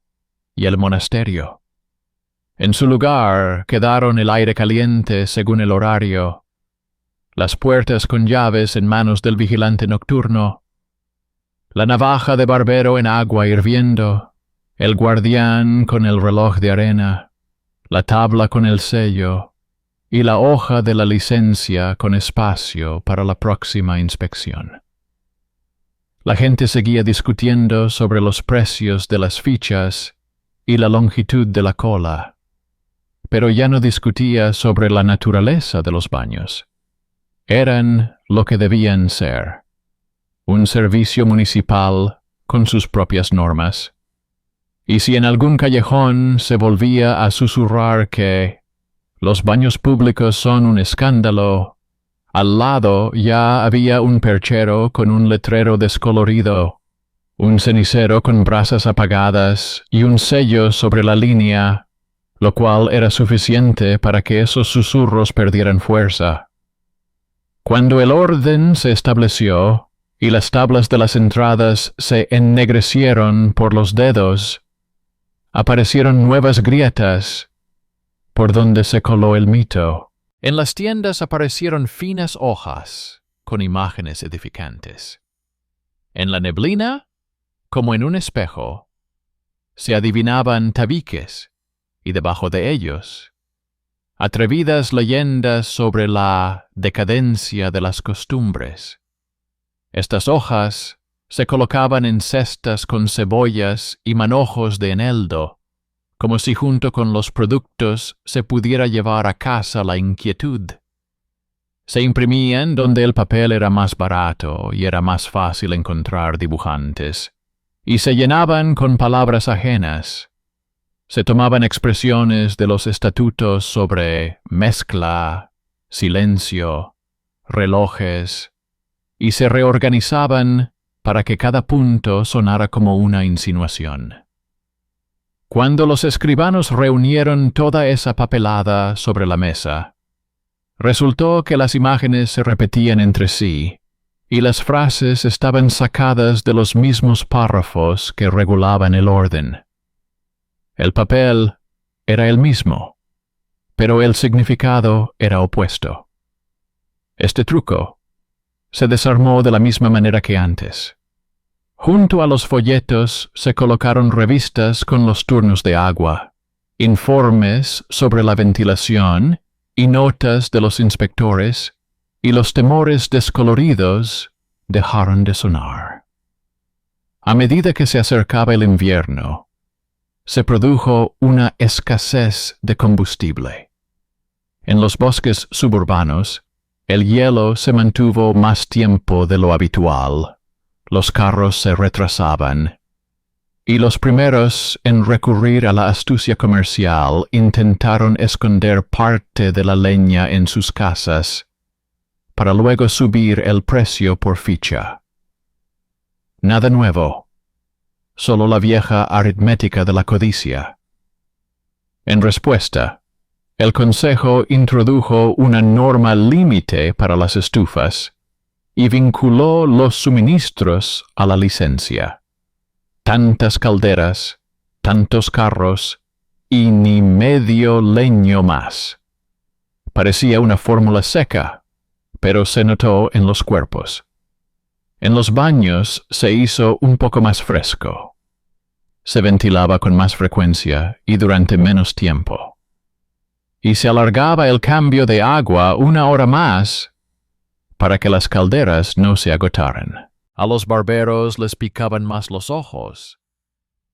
y el monasterio. En su lugar quedaron el aire caliente según el horario, las puertas con llaves en manos del vigilante nocturno, la navaja de barbero en agua hirviendo, el guardián con el reloj de arena, la tabla con el sello, y la hoja de la licencia con espacio para la próxima inspección. La gente seguía discutiendo sobre los precios de las fichas y la longitud de la cola, pero ya no discutía sobre la naturaleza de los baños. Eran lo que debían ser: un servicio municipal con sus propias normas. Y si en algún callejón se volvía a susurrar que los baños públicos son un escándalo, al lado ya había un perchero con un letrero descolorido, un cenicero con brasas apagadas y un sello sobre la línea, lo cual era suficiente para que esos susurros perdieran fuerza. Cuando el orden se estableció y las tablas de las entradas se ennegrecieron por los dedos, aparecieron nuevas grietas por donde se coló el mito. En las tiendas aparecieron finas hojas con imágenes edificantes. En la neblina, como en un espejo, se adivinaban tabiques y debajo de ellos, atrevidas leyendas sobre la decadencia de las costumbres. Estas hojas Se colocaban en cestas con cebollas y manojos de eneldo, como si junto con los productos se pudiera llevar a casa la inquietud. Se imprimían donde el papel era más barato y era más fácil encontrar dibujantes, y se llenaban con palabras ajenas. Se tomaban expresiones de los estatutos sobre mezcla, silencio, relojes, y se reorganizaban para que cada punto sonara como una insinuación. Cuando los escribanos reunieron toda esa papelada sobre la mesa, resultó que las imágenes se repetían entre sí, y las frases estaban sacadas de los mismos párrafos que regulaban el orden. El papel era el mismo, pero el significado era opuesto. Este truco se desarmó de la misma manera que antes. Junto a los folletos se colocaron revistas con los turnos de agua, informes sobre la ventilación y notas de los inspectores, y los temores descoloridos dejaron de sonar. A medida que se acercaba el invierno, se produjo una escasez de combustible. En los bosques suburbanos, el hielo se mantuvo más tiempo de lo habitual, los carros se retrasaban, y los primeros en recurrir a la astucia comercial intentaron esconder parte de la leña en sus casas, para luego subir el precio por ficha. Nada nuevo, solo la vieja aritmética de la codicia. En respuesta, el Consejo introdujo una norma límite para las estufas y vinculó los suministros a la licencia. Tantas calderas, tantos carros y ni medio leño más. Parecía una fórmula seca, pero se notó en los cuerpos. En los baños se hizo un poco más fresco. Se ventilaba con más frecuencia y durante menos tiempo. Y se alargaba el cambio de agua 1 hora más para que las calderas no se agotaran. A los barberos les picaban más los ojos.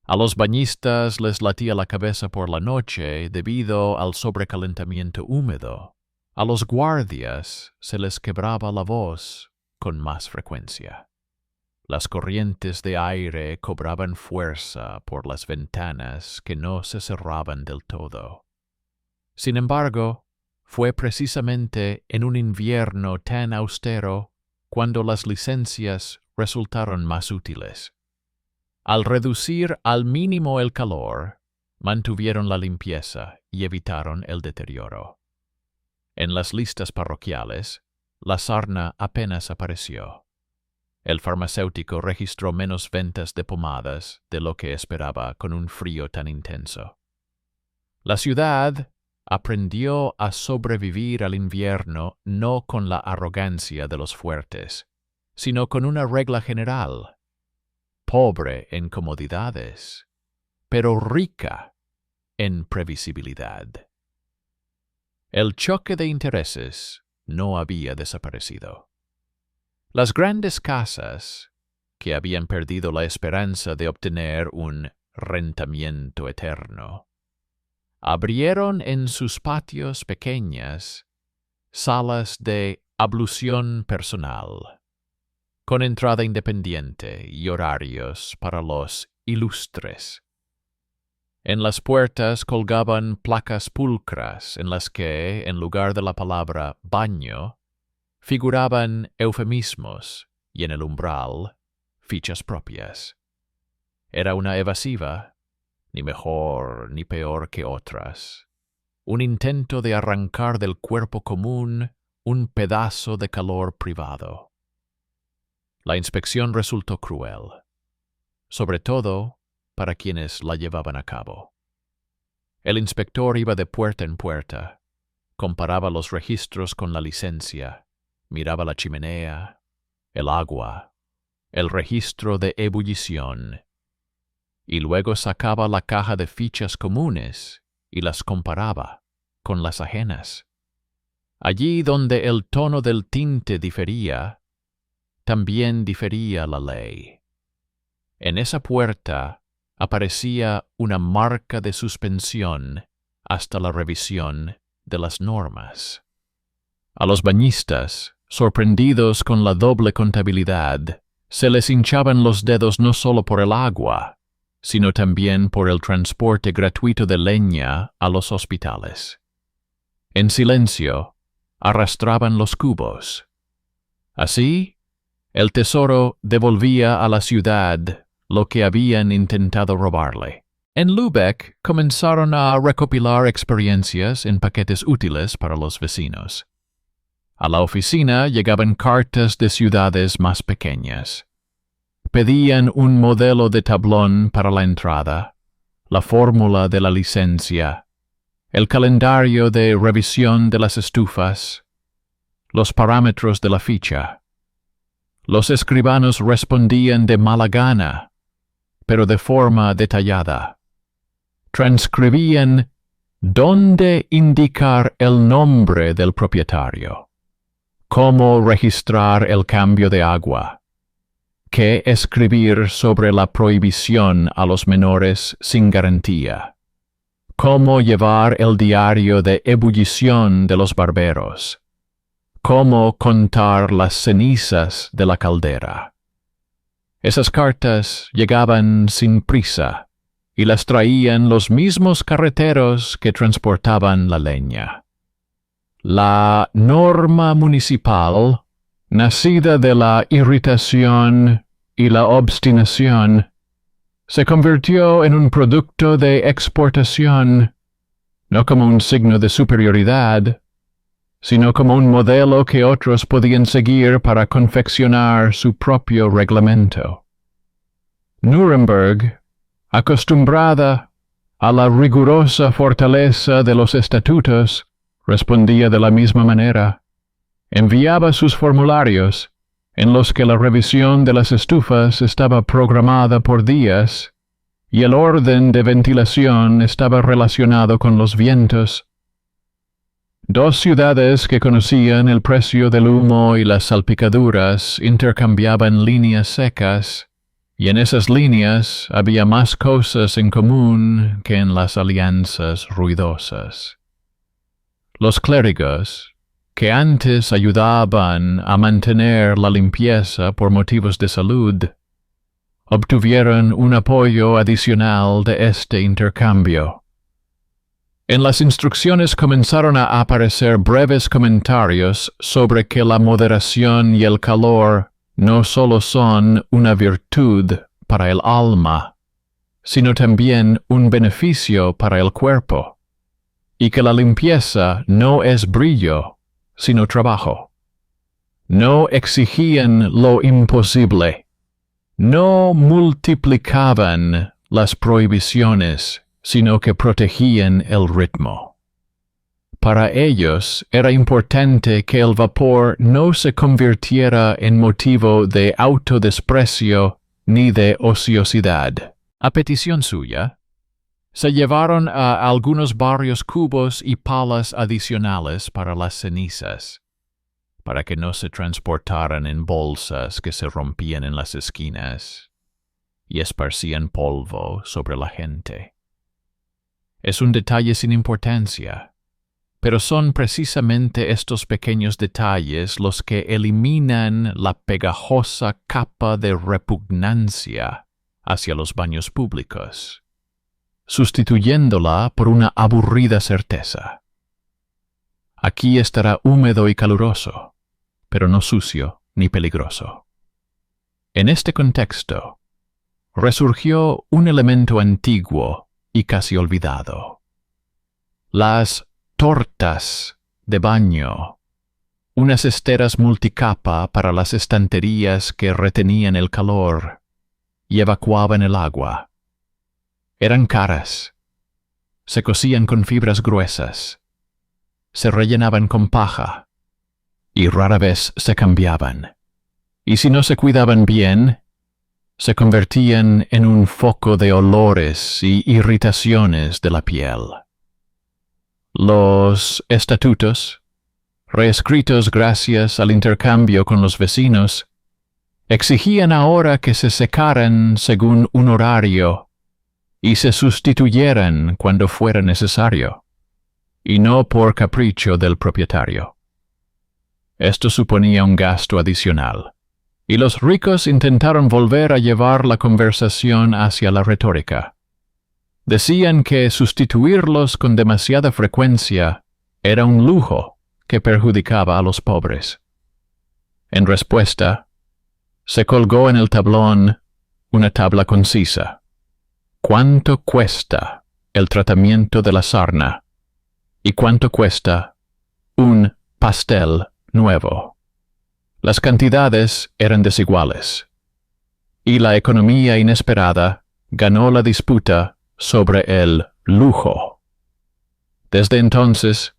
A los bañistas les latía la cabeza por la noche debido al sobrecalentamiento húmedo. A los guardias se les quebraba la voz con más frecuencia. Las corrientes de aire cobraban fuerza por las ventanas que no se cerraban del todo. Sin embargo, fue precisamente en un invierno tan austero cuando las licencias resultaron más útiles. Al reducir al mínimo el calor, mantuvieron la limpieza y evitaron el deterioro. En las listas parroquiales, la sarna apenas apareció. El farmacéutico registró menos ventas de pomadas de lo que esperaba con un frío tan intenso. La ciudad aprendió a sobrevivir al invierno no con la arrogancia de los fuertes, sino con una regla general: pobre en comodidades, pero rica en previsibilidad. El choque de intereses no había desaparecido. Las grandes casas, que habían perdido la esperanza de obtener un rentamiento eterno, abrieron en sus patios pequeñas salas de ablución personal, con entrada independiente y horarios para los ilustres. En las puertas colgaban placas pulcras en las que, en lugar de la palabra baño, figuraban eufemismos y en el umbral fichas propias. Era una evasiva, ni mejor ni peor que otras, un intento de arrancar del cuerpo común un pedazo de calor privado. La inspección resultó cruel, sobre todo para quienes la llevaban a cabo. El inspector iba de puerta en puerta, comparaba los registros con la licencia, miraba la chimenea, el agua, el registro de ebullición, y luego sacaba la caja de fichas comunes y las comparaba con las ajenas. Allí donde el tono del tinte difería, también difería la ley. En esa puerta aparecía una marca de suspensión hasta la revisión de las normas. A los bañistas, sorprendidos con la doble contabilidad, se les hinchaban los dedos no solo por el agua, sino también por el transporte gratuito de leña a los hospitales. En silencio, arrastraban los cubos. Así, el tesoro devolvía a la ciudad lo que habían intentado robarle. En Lübeck comenzaron a recopilar experiencias en paquetes útiles para los vecinos. A la oficina llegaban cartas de ciudades más pequeñas. Pedían un modelo de tablón para la entrada, la fórmula de la licencia, el calendario de revisión de las estufas, los parámetros de la ficha. Los escribanos respondían de mala gana, pero de forma detallada. Transcribían dónde indicar el nombre del propietario, cómo registrar el cambio de agua, qué escribir sobre la prohibición a los menores sin garantía, cómo llevar el diario de ebullición de los barberos, cómo contar las cenizas de la caldera. Esas cartas llegaban sin prisa y las traían los mismos carreteros que transportaban la leña. La norma municipal, nacida de la irritación y la obstinación, se convirtió en un producto de exportación, no como un signo de superioridad, sino como un modelo que otros podían seguir para confeccionar su propio reglamento. Nuremberg, acostumbrada a la rigurosa fortaleza de los estatutos, respondía de la misma manera. Enviaba sus formularios, en los que la revisión de las estufas estaba programada por días, y el orden de ventilación estaba relacionado con los vientos. Dos ciudades que conocían el precio del humo y las salpicaduras intercambiaban líneas secas, y en esas líneas había más cosas en común que en las alianzas ruidosas. Los clérigos, que antes ayudaban a mantener la limpieza por motivos de salud, obtuvieron un apoyo adicional de este intercambio. En las instrucciones comenzaron a aparecer breves comentarios sobre que la moderación y el calor no solo son una virtud para el alma, sino también un beneficio para el cuerpo, y que la limpieza no es brillo, sino trabajo. No exigían lo imposible, no multiplicaban las prohibiciones, sino que protegían el ritmo. Para ellos era importante que el vapor no se convirtiera en motivo de autodesprecio ni de ociosidad. A petición suya, se llevaron a algunos barrios cubos y palas adicionales para las cenizas, para que no se transportaran en bolsas que se rompían en las esquinas y esparcían polvo sobre la gente. Es un detalle sin importancia, pero son precisamente estos pequeños detalles los que eliminan la pegajosa capa de repugnancia hacia los baños públicos, sustituyéndola por una aburrida certeza. Aquí estará húmedo y caluroso, pero no sucio ni peligroso. En este contexto, resurgió un elemento antiguo y casi olvidado. Las tortas de baño, unas esteras multicapa para las estanterías que retenían el calor y evacuaban el agua. Eran caras, se cosían con fibras gruesas, se rellenaban con paja y rara vez se cambiaban. Y si no se cuidaban bien, se convertían en un foco de olores y irritaciones de la piel. Los estatutos, reescritos gracias al intercambio con los vecinos, Exigían ahora que se secaran según un horario y se sustituyeran cuando fuera necesario, y no por capricho del propietario. Esto suponía un gasto adicional, y los ricos intentaron volver a llevar la conversación hacia la retórica. Decían que sustituirlos con demasiada frecuencia era un lujo que perjudicaba a los pobres. En respuesta, se colgó en el tablón una tabla concisa. ¿Cuánto cuesta el tratamiento de la sarna? ¿Y cuánto cuesta un pastel nuevo? Las cantidades eran desiguales, y la economía inesperada ganó la disputa sobre el lujo. Desde entonces,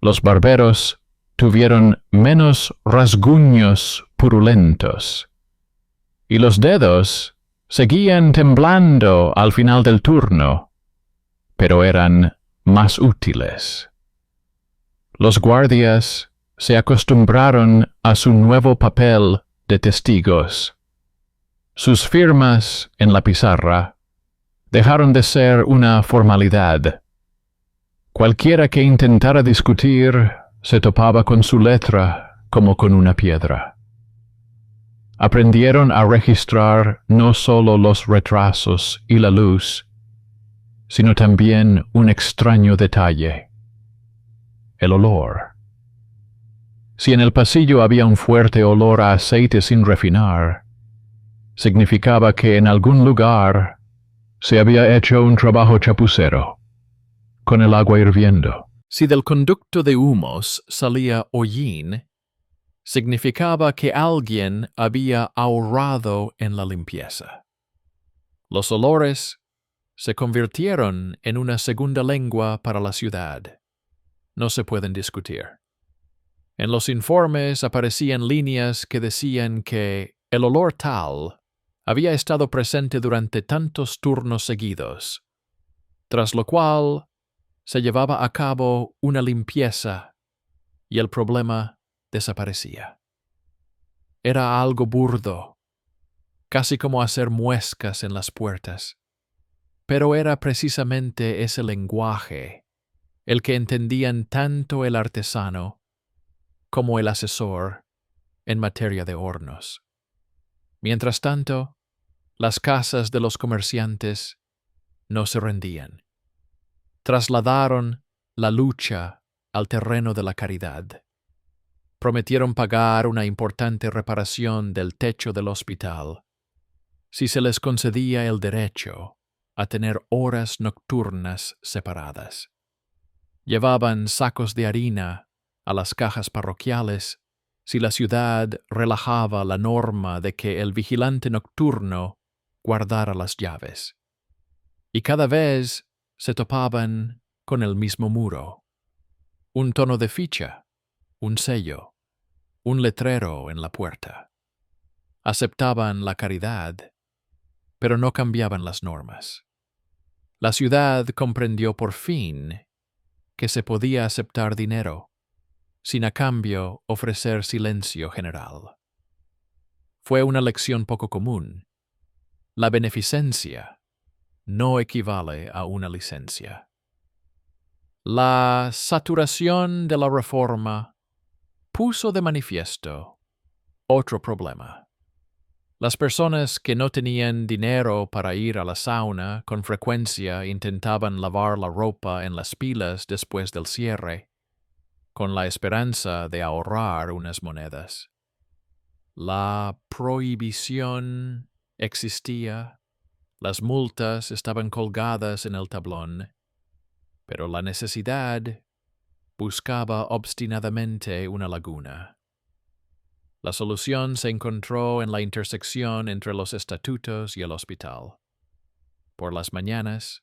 los barberos tuvieron menos rasguños purulentos, y los dedos seguían temblando al final del turno, pero eran más útiles. Los guardias se acostumbraron a su nuevo papel de testigos. Sus firmas en la pizarra dejaron de ser una formalidad. Cualquiera que intentara discutir se topaba con su letra como con una piedra. Aprendieron a registrar no solo los retrasos y la luz, sino también un extraño detalle: el olor. Si en el pasillo había un fuerte olor a aceite sin refinar, significaba que en algún lugar se había hecho un trabajo chapucero, con el agua hirviendo. Si del conducto de humos salía hollín, significaba que alguien había ahorrado en la limpieza. Los olores se convirtieron en una segunda lengua para la ciudad. No se pueden discutir. En los informes aparecían líneas que decían que el olor tal había estado presente durante tantos turnos seguidos, tras lo cual se llevaba a cabo una limpieza y el problema desaparecía. Era algo burdo, casi como hacer muescas en las puertas, pero era precisamente ese lenguaje el que entendían tanto el artesano como el asesor en materia de hornos. Mientras tanto, las casas de los comerciantes no se rendían. Trasladaron la lucha al terreno de la caridad. Prometieron pagar una importante reparación del techo del hospital si se les concedía el derecho a tener horas nocturnas separadas. Llevaban sacos de harina a las cajas parroquiales si la ciudad relajaba la norma de que el vigilante nocturno guardara las llaves. Y cada vez se topaban con el mismo muro. Un tono de ficha, un sello, un letrero en la puerta. Aceptaban la caridad, pero no cambiaban las normas. La ciudad comprendió por fin que se podía aceptar dinero, sin a cambio ofrecer silencio general. Fue una lección poco común. La beneficencia no equivale a una licencia. La saturación de la reforma puso de manifiesto otro problema. Las personas que no tenían dinero para ir a la sauna con frecuencia intentaban lavar la ropa en las pilas después del cierre, con la esperanza de ahorrar unas monedas. La prohibición existía, las multas estaban colgadas en el tablón, pero la necesidad buscaba obstinadamente una laguna. La solución se encontró en la intersección entre los estatutos y el hospital. Por las mañanas,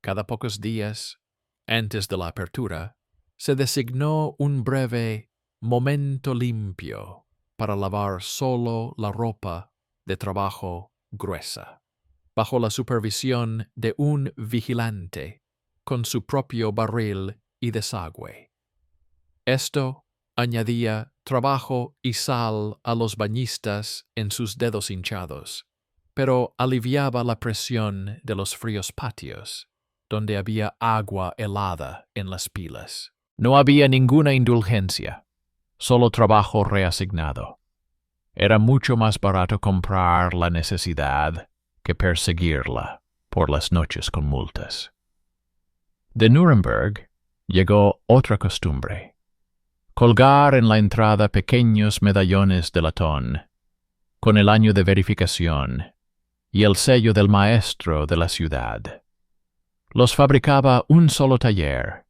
cada pocos días, antes de la apertura, se designó un breve momento limpio para lavar solo la ropa de trabajo gruesa, bajo la supervisión de un vigilante con su propio barril y desagüe. Esto añadía trabajo y sal a los bañistas en sus dedos hinchados, pero aliviaba la presión de los fríos patios, donde había agua helada en las pilas. No había ninguna indulgencia, solo trabajo reasignado. Era mucho más barato comprar la necesidad que perseguirla por las noches con multas. De Nuremberg llegó otra costumbre: colgar en la entrada pequeños medallones de latón, con el año de verificación y el sello del maestro de la ciudad. Los fabricaba un solo taller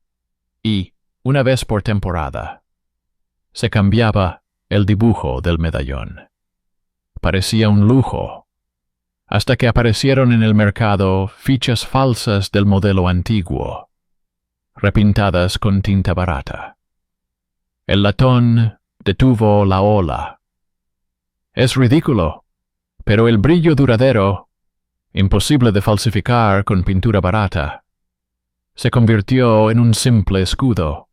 y, una vez por temporada, se cambiaba el dibujo del medallón. Parecía un lujo, hasta que aparecieron en el mercado fichas falsas del modelo antiguo, repintadas con tinta barata. El latón detuvo la ola. Es ridículo, pero el brillo duradero, imposible de falsificar con pintura barata, se convirtió en un simple escudo.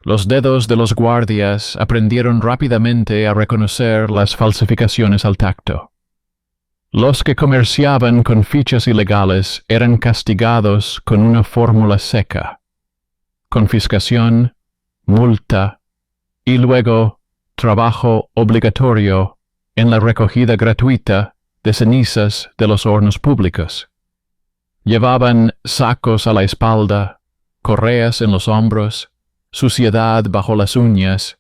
Los dedos de los guardias aprendieron rápidamente a reconocer las falsificaciones al tacto. Los que comerciaban con fichas ilegales eran castigados con una fórmula seca: confiscación, multa y luego trabajo obligatorio en la recogida gratuita de cenizas de los hornos públicos. Llevaban sacos a la espalda, correas en los hombros, suciedad bajo las uñas,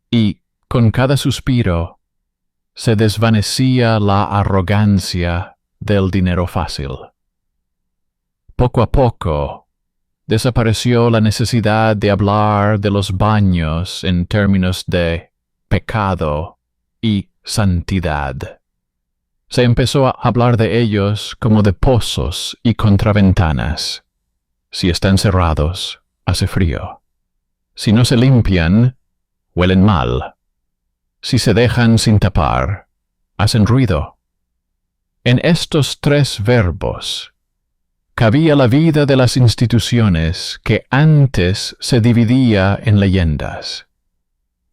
y, con cada suspiro, se desvanecía la arrogancia del dinero fácil. Poco a poco, desapareció la necesidad de hablar de los baños en términos de pecado y santidad. Se empezó a hablar de ellos como de pozos y contraventanas. Si están cerrados, hace frío. Si no se limpian, huelen mal. Si se dejan sin tapar, hacen ruido. En estos tres verbos cabía la vida de las instituciones que antes se dividía en leyendas.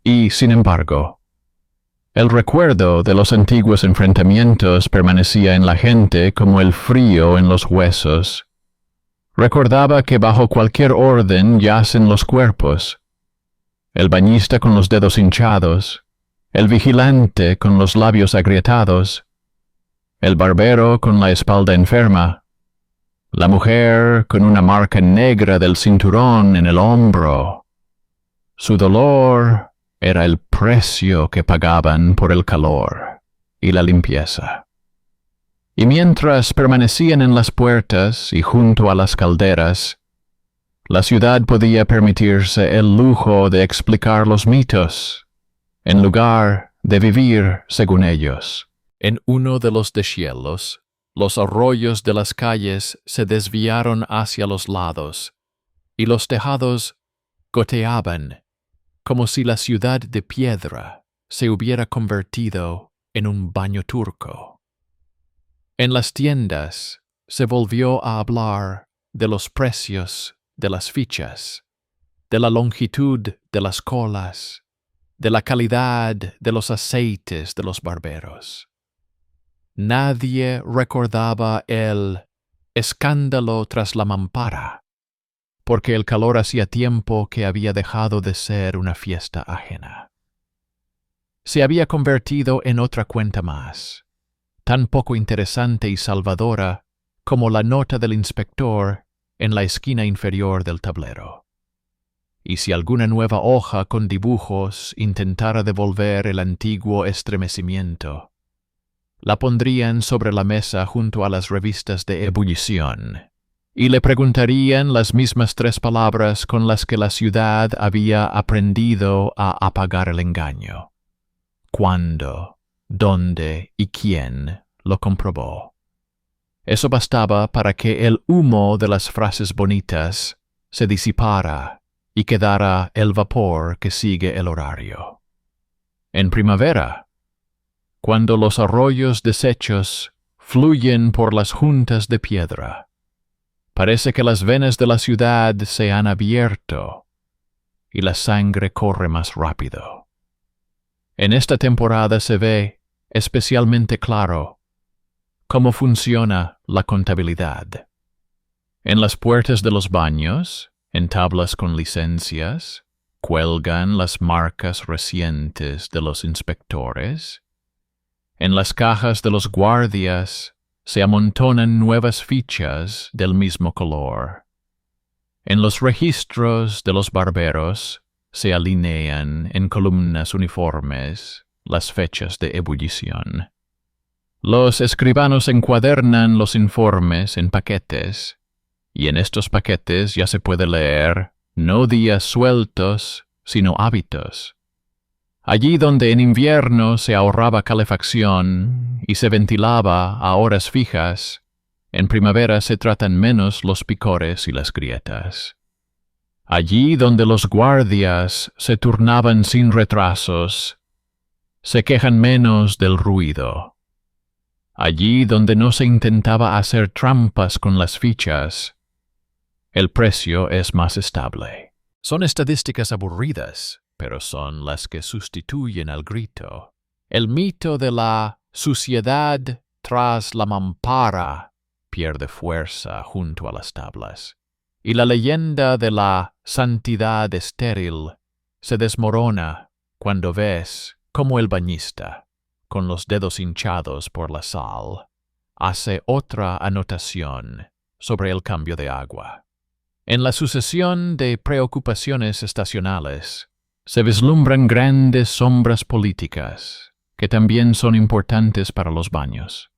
Y, sin embargo, el recuerdo de los antiguos enfrentamientos permanecía en la gente como el frío en los huesos. Recordaba que bajo cualquier orden yacen los cuerpos: el bañista con los dedos hinchados, el vigilante con los labios agrietados, el barbero con la espalda enferma, la mujer con una marca negra del cinturón en el hombro. Su dolor era el precio que pagaban por el calor y la limpieza. Y mientras permanecían en las puertas y junto a las calderas, la ciudad podía permitirse el lujo de explicar los mitos, en lugar de vivir según ellos. En uno de los deshielos, los arroyos de las calles se desviaron hacia los lados, y los tejados goteaban, como si la ciudad de piedra se hubiera convertido en un baño turco. En las tiendas se volvió a hablar de los precios de las fichas, de la longitud de las colas, de la calidad de los aceites de los barberos. Nadie recordaba el escándalo tras la mampara, porque el calor hacía tiempo que había dejado de ser una fiesta ajena. Se había convertido en otra cuenta más, tan poco interesante y salvadora como la nota del inspector en la esquina inferior del tablero. Y si alguna nueva hoja con dibujos intentara devolver el antiguo estremecimiento, la pondrían sobre la mesa junto a las revistas de ebullición, y le preguntarían las mismas tres palabras con las que la ciudad había aprendido a apagar el engaño: ¿cuándo, dónde y quién lo comprobó? Eso bastaba para que el humo de las frases bonitas se disipara y quedara el vapor que sigue el horario. En primavera, cuando los arroyos deshechos fluyen por las juntas de piedra, parece que las venas de la ciudad se han abierto y la sangre corre más rápido. En esta temporada se ve especialmente claro cómo funciona la contabilidad. En las puertas de los baños, en tablas con licencias, cuelgan las marcas recientes de los inspectores. En las cajas de los guardias se amontonan nuevas fichas del mismo color. En los registros de los barberos se alinean en columnas uniformes las fechas de ebullición. Los escribanos encuadernan los informes en paquetes, y en estos paquetes ya se puede leer no días sueltos, sino hábitos. Allí donde en invierno se ahorraba calefacción y se ventilaba a horas fijas, en primavera se tratan menos los picores y las grietas. Allí donde los guardias se turnaban sin retrasos, se quejan menos del ruido. Allí donde no se intentaba hacer trampas con las fichas, el precio es más estable. Son estadísticas aburridas, pero son las que sustituyen al grito. El mito de la suciedad tras la mampara pierde fuerza junto a las tablas, y la leyenda de la santidad estéril se desmorona cuando ves cómo el bañista, con los dedos hinchados por la sal, hace otra anotación sobre el cambio de agua. En la sucesión de preocupaciones estacionales, se vislumbran grandes sombras políticas, que también son importantes para los baños.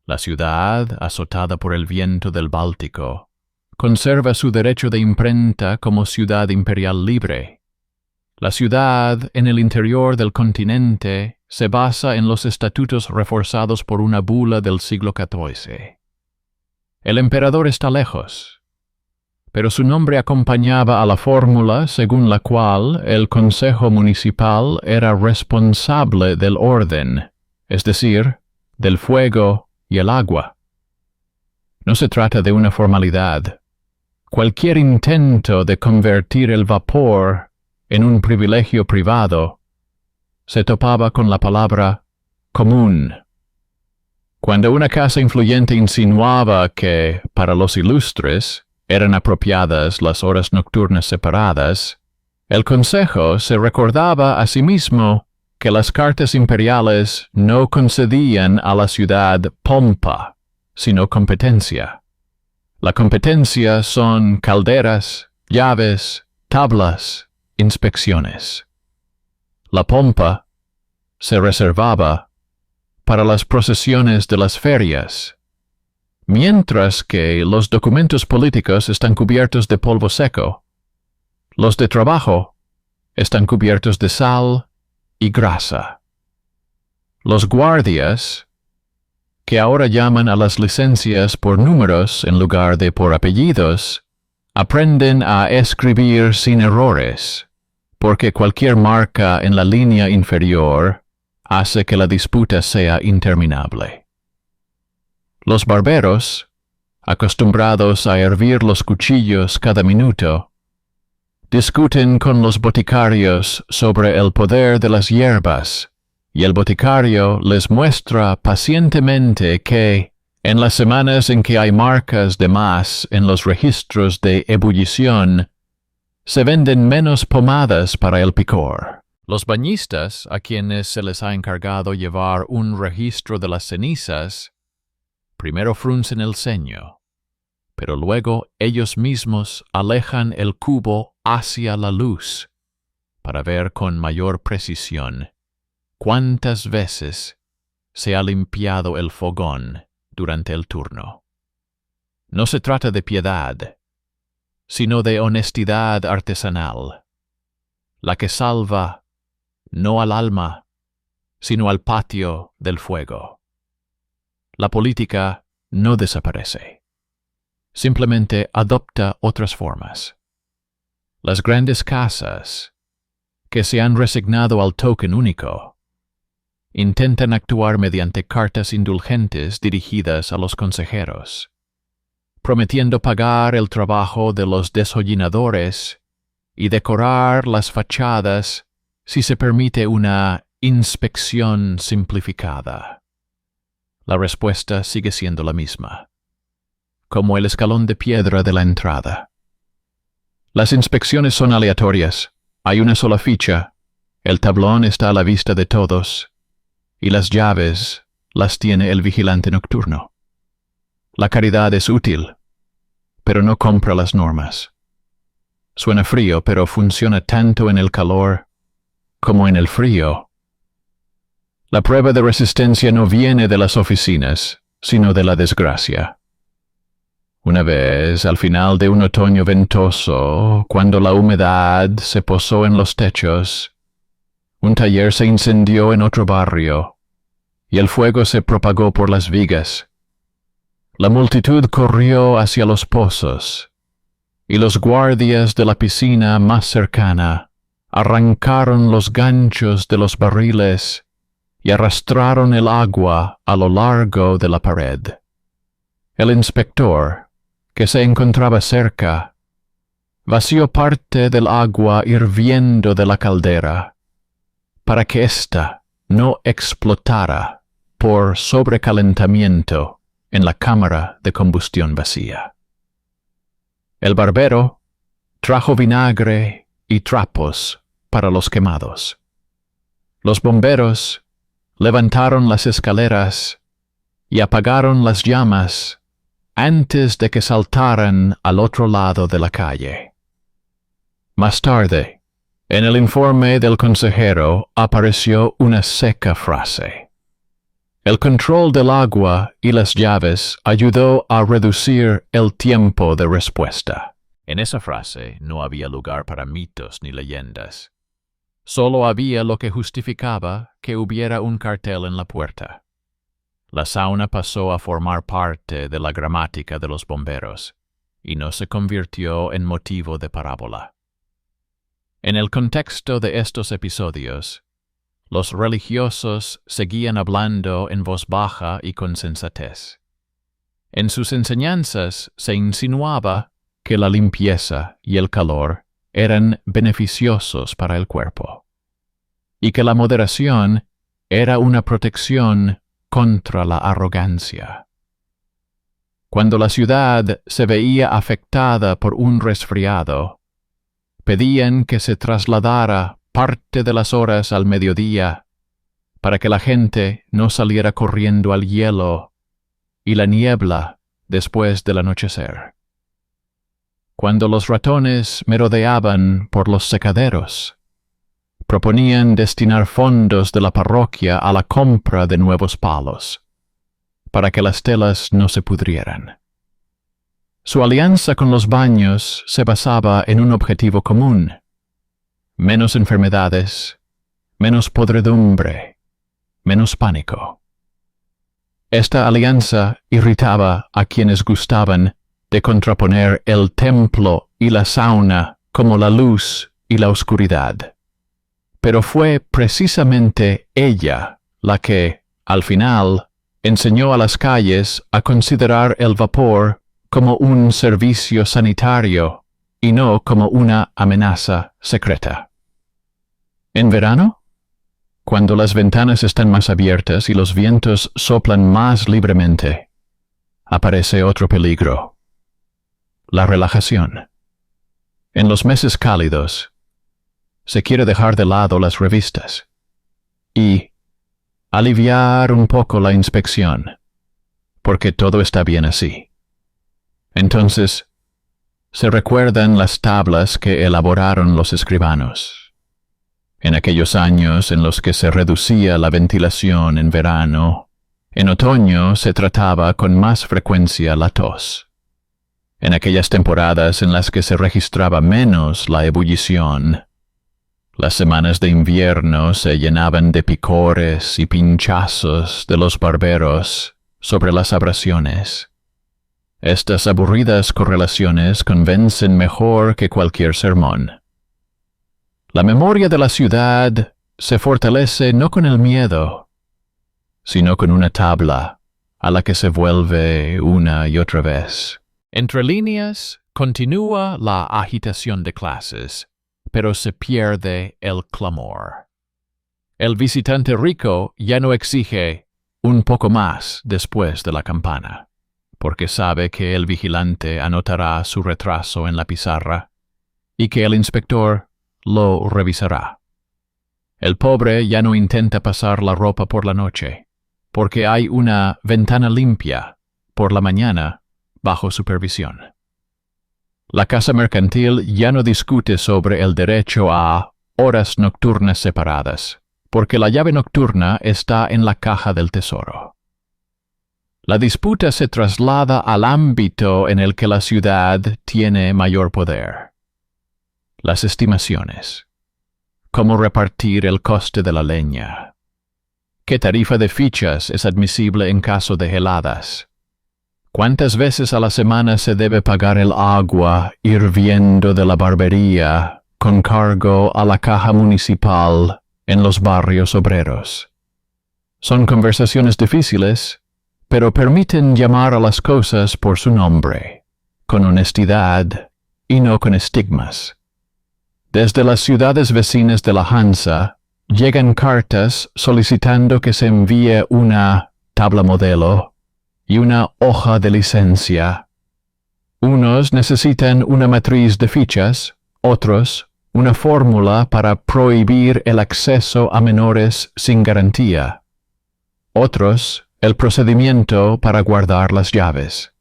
La ciudad, azotada por el viento del Báltico, conserva su derecho de imprenta como ciudad imperial libre. La ciudad, en el interior del continente, se basa en los estatutos reforzados por una bula del siglo XIV. El emperador está lejos, pero su nombre acompañaba a la fórmula según la cual el Consejo Municipal era responsable del orden, es decir, del fuego y el agua. No se trata de una formalidad. Cualquier intento de convertir el vapor en un privilegio privado se topaba con la palabra común. Cuando una casa influyente insinuaba que, para los ilustres, eran apropiadas las horas nocturnas separadas, el Consejo se recordaba a sí mismo que las cartas imperiales no concedían a la ciudad pompa, sino competencia. La competencia son calderas, llaves, tablas, inspecciones. La pompa se reservaba para las procesiones de las ferias, mientras que los documentos políticos están cubiertos de polvo seco. Los de trabajo están cubiertos de sal y grasa. Los guardias, que ahora llaman a las licencias por números en lugar de por apellidos, aprenden a escribir sin errores, porque cualquier marca en la línea inferior hace que la disputa sea interminable. Los barberos, acostumbrados a hervir los cuchillos cada minuto, discuten con los boticarios sobre el poder de las hierbas, y el boticario les muestra pacientemente que, en las semanas en que hay marcas de más en los registros de ebullición, se venden menos pomadas para el picor. Los bañistas, a quienes se les ha encargado llevar un registro de las cenizas, primero fruncen el ceño, pero luego ellos mismos alejan el cubo hacia la luz para ver con mayor precisión cuántas veces se ha limpiado el fogón durante el turno. No se trata de piedad, sino de honestidad artesanal, la que salva no al alma, sino al patio del fuego. La política no desaparece, simplemente adopta otras formas. Las grandes casas, que se han resignado al token único, intentan actuar mediante cartas indulgentes dirigidas a los consejeros, prometiendo pagar el trabajo de los deshollinadores y decorar las fachadas si se permite una inspección simplificada? La respuesta sigue siendo la misma, como el escalón de piedra de la entrada. Las inspecciones son aleatorias, hay una sola ficha, el tablón está a la vista de todos, y las llaves las tiene el vigilante nocturno. La caridad es útil, pero no compra las normas. Suena frío, pero funciona tanto en el calor como en el frío. La prueba de resistencia no viene de las oficinas, sino de la desgracia. Una vez, al final de un otoño ventoso, cuando la humedad se posó en los techos, un taller se incendió en otro barrio, y el fuego se propagó por las vigas. La multitud corrió hacia los pozos, y los guardias de la piscina más cercana arrancaron los ganchos de los barriles y arrastraron el agua a lo largo de la pared. El inspector, que se encontraba cerca, vació parte del agua hirviendo de la caldera, para que ésta no explotara por sobrecalentamiento en la cámara de combustión vacía. El barbero trajo vinagre y trapos para los quemados. Los bomberos levantaron las escaleras y apagaron las llamas antes de que saltaran al otro lado de la calle. Más tarde, en el informe del consejero apareció una seca frase. El control del agua y las llaves ayudó a reducir el tiempo de respuesta. En esa frase no había lugar para mitos ni leyendas. Solo había lo que justificaba que hubiera un cartel en la puerta. La sauna pasó a formar parte de la gramática de los bomberos y no se convirtió en motivo de parábola. En el contexto de estos episodios, los religiosos seguían hablando en voz baja y con sensatez. En sus enseñanzas se insinuaba que la limpieza y el calor eran beneficiosos para el cuerpo, y que la moderación era una protección contra la arrogancia. Cuando la ciudad se veía afectada por un resfriado, pedían que se trasladara parte de las horas al mediodía para que la gente no saliera corriendo al hielo y la niebla después del anochecer. Cuando los ratones merodeaban por los secaderos, proponían destinar fondos de la parroquia a la compra de nuevos palos, para que las telas no se pudrieran. Su alianza con los baños se basaba en un objetivo común: menos enfermedades, menos podredumbre, menos pánico. Esta alianza irritaba a quienes gustaban de contraponer el templo y la sauna como la luz y la oscuridad. Pero fue precisamente ella la que, al final, enseñó a las calles a considerar el vapor como un servicio sanitario y no como una amenaza secreta. En verano, cuando las ventanas están más abiertas y los vientos soplan más libremente, aparece otro peligro: la relajación. En los meses cálidos, se quiere dejar de lado las revistas y aliviar un poco la inspección, porque todo está bien así. Entonces, se recuerdan las tablas que elaboraron los escribanos. En aquellos años en los que se reducía la ventilación en verano, en otoño se trataba con más frecuencia la tos. En aquellas temporadas en las que se registraba menos la ebullición, las semanas de invierno se llenaban de picores y pinchazos de los barberos sobre las abrasiones. Estas aburridas correlaciones convencen mejor que cualquier sermón. La memoria de la ciudad se fortalece no con el miedo, sino con una tabla a la que se vuelve una y otra vez. Entre líneas, continúa la agitación de clases, pero se pierde el clamor. El visitante rico ya no exige un poco más después de la campana, porque sabe que el vigilante anotará su retraso en la pizarra y que el inspector lo revisará. El pobre ya no intenta pasar la ropa por la noche, porque hay una ventana limpia por la mañana bajo supervisión. La casa mercantil ya no discute sobre el derecho a horas nocturnas separadas, porque la llave nocturna está en la caja del tesoro. La disputa se traslada al ámbito en el que la ciudad tiene mayor poder. Las estimaciones. Cómo repartir el coste de la leña. ¿Qué tarifa de fichas es admisible en caso de heladas? ¿Cuántas veces a la semana se debe pagar el agua hirviendo de la barbería con cargo a la caja municipal en los barrios obreros? Son conversaciones difíciles, pero permiten llamar a las cosas por su nombre, con honestidad y no con estigmas. Desde las ciudades vecinas de la Hansa llegan cartas solicitando que se envíe una tabla modelo y una hoja de licencia. Unos necesitan una matriz de fichas, otros una fórmula para prohibir el acceso a menores sin garantía. Otros, el procedimiento para guardar las llaves.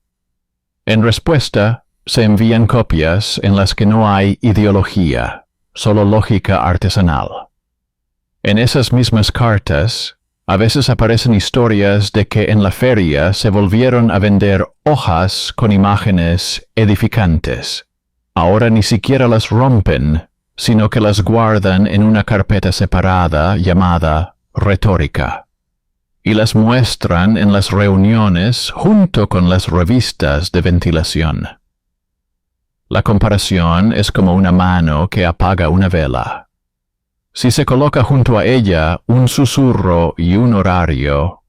En respuesta, se envían copias en las que no hay ideología, solo lógica artesanal. En esas mismas cartas, a veces aparecen historias de que en la feria se volvieron a vender hojas con imágenes edificantes. Ahora ni siquiera las rompen, sino que las guardan en una carpeta separada llamada retórica, y las muestran en las reuniones junto con las revistas de ventilación. La comparación es como una mano que apaga una vela. Si se coloca junto a ella un susurro y un horario,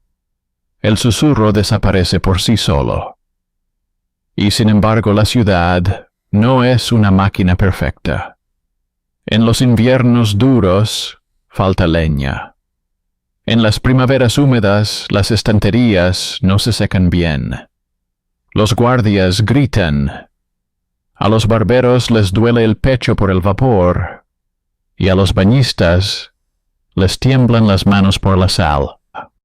el susurro desaparece por sí solo. Y sin embargo la ciudad no es una máquina perfecta. En los inviernos duros falta leña. En las primaveras húmedas las estanterías no se secan bien. Los guardias gritan. A los barberos les duele el pecho por el vapor, y a los bañistas les tiemblan las manos por la sal.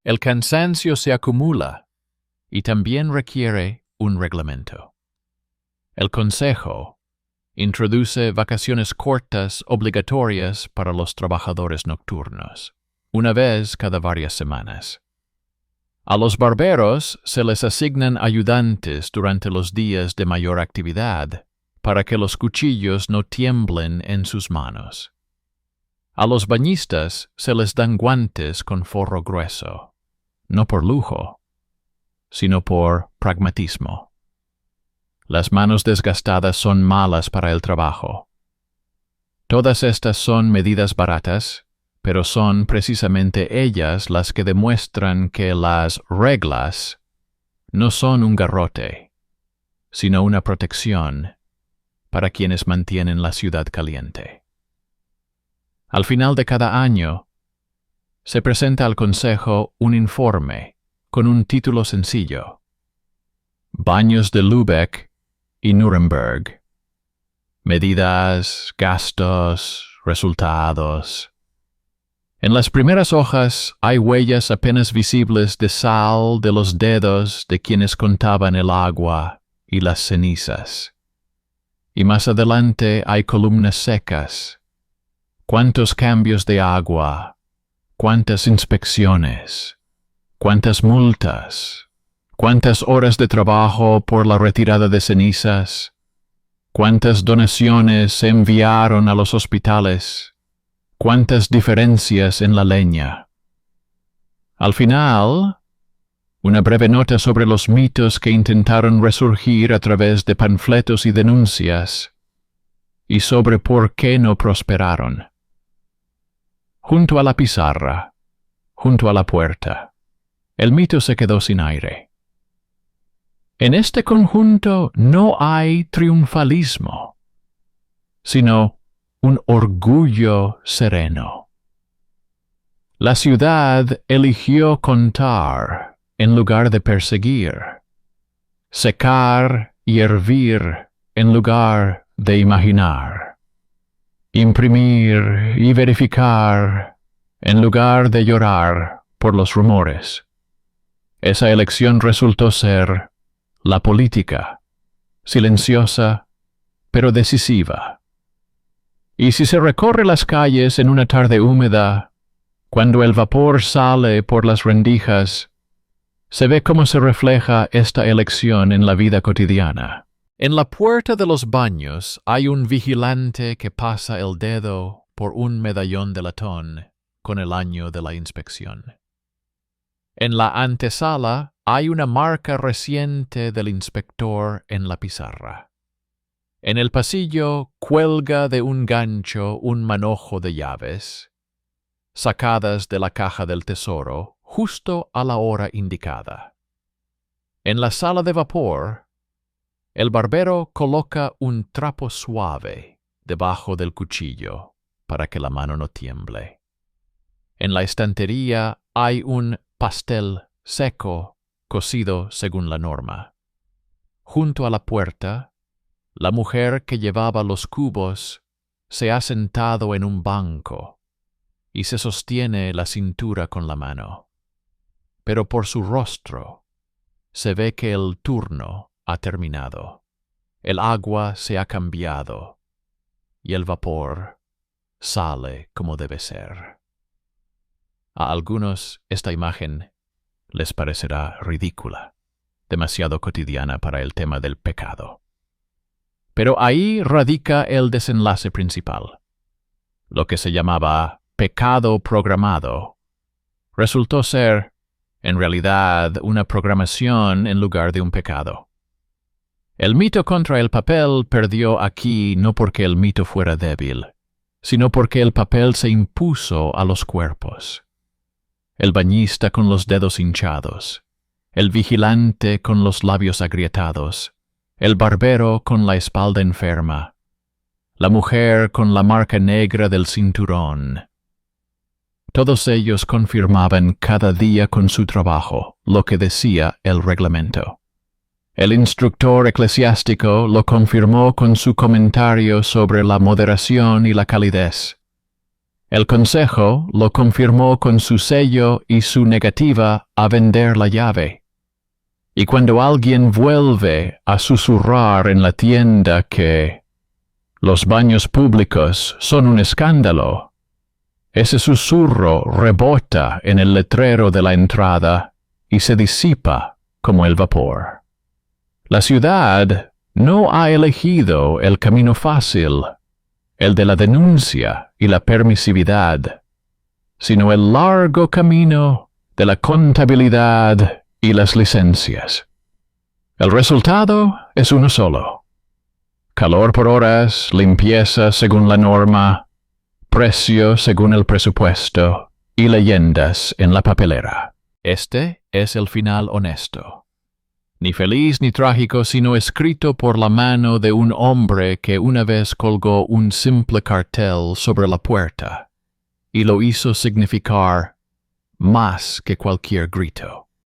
El cansancio se acumula y también requiere un reglamento. El Consejo introduce vacaciones cortas obligatorias para los trabajadores nocturnos, una vez cada varias semanas. A los barberos se les asignan ayudantes durante los días de mayor actividad, para que los cuchillos no tiemblen en sus manos. A los bañistas se les dan guantes con forro grueso, no por lujo, sino por pragmatismo. Las manos desgastadas son malas para el trabajo. Todas estas son medidas baratas, pero son precisamente ellas las que demuestran que las reglas no son un garrote, sino una protección para quienes mantienen la ciudad caliente. Al final de cada año, se presenta al Consejo un informe con un título sencillo: Baños de Lübeck y Nuremberg. Medidas, gastos, resultados. En las primeras hojas hay huellas apenas visibles de sal de los dedos de quienes contaban el agua y las cenizas. Y más adelante hay columnas secas. ¿Cuántos cambios de agua? ¿Cuántas inspecciones? ¿Cuántas multas? ¿Cuántas horas de trabajo por la retirada de cenizas? ¿Cuántas donaciones se enviaron a los hospitales? ¿Cuántas diferencias en la leña? Al final, una breve nota sobre los mitos que intentaron resurgir a través de panfletos y denuncias, y sobre por qué no prosperaron. Junto a la pizarra, junto a la puerta, el mito se quedó sin aire. En este conjunto no hay triunfalismo, sino un orgullo sereno. La ciudad eligió contar en lugar de perseguir, secar y hervir en lugar de imaginar, imprimir y verificar en lugar de llorar por los rumores. Esa elección resultó ser la política, silenciosa pero decisiva. Y si se recorre las calles en una tarde húmeda, cuando el vapor sale por las rendijas, se ve cómo se refleja esta elección en la vida cotidiana. En la puerta de los baños hay un vigilante que pasa el dedo por un medallón de latón con el año de la inspección. En la antesala hay una marca reciente del inspector en la pizarra. En el pasillo cuelga de un gancho un manojo de llaves, sacadas de la caja del tesoro justo a la hora indicada. En la sala de vapor, el barbero coloca un trapo suave debajo del cuchillo para que la mano no tiemble. En la estantería hay un pastel seco cocido según la norma. Junto a la puerta, la mujer que llevaba los cubos se ha sentado en un banco y se sostiene la cintura con la mano. Pero por su rostro se ve que el turno ha terminado, el agua se ha cambiado y el vapor sale como debe ser. A algunos esta imagen les parecerá ridícula, demasiado cotidiana para el tema del pecado. Pero ahí radica el desenlace principal. Lo que se llamaba pecado programado resultó ser, en realidad, una programación en lugar de un pecado. El mito contra el papel perdió aquí no porque el mito fuera débil, sino porque el papel se impuso a los cuerpos. El bañista con los dedos hinchados, el vigilante con los labios agrietados, el barbero con la espalda enferma, la mujer con la marca negra del cinturón. Todos ellos confirmaban cada día con su trabajo lo que decía el reglamento. El instructor eclesiástico lo confirmó con su comentario sobre la moderación y la calidez. El consejo lo confirmó con su sello y su negativa a vender la llave. Y cuando alguien vuelve a susurrar en la tienda que los baños públicos son un escándalo, ese susurro rebota en el letrero de la entrada y se disipa como el vapor. La ciudad no ha elegido el camino fácil, el de la denuncia y la permisividad, sino el largo camino de la contabilidad y las licencias. El resultado es uno solo: calor por horas, limpieza según la norma, precio según el presupuesto y leyendas en la papelera. Este es el final honesto. Ni feliz ni trágico, sino escrito por la mano de un hombre que una vez colgó un simple cartel sobre la puerta y lo hizo significar más que cualquier grito.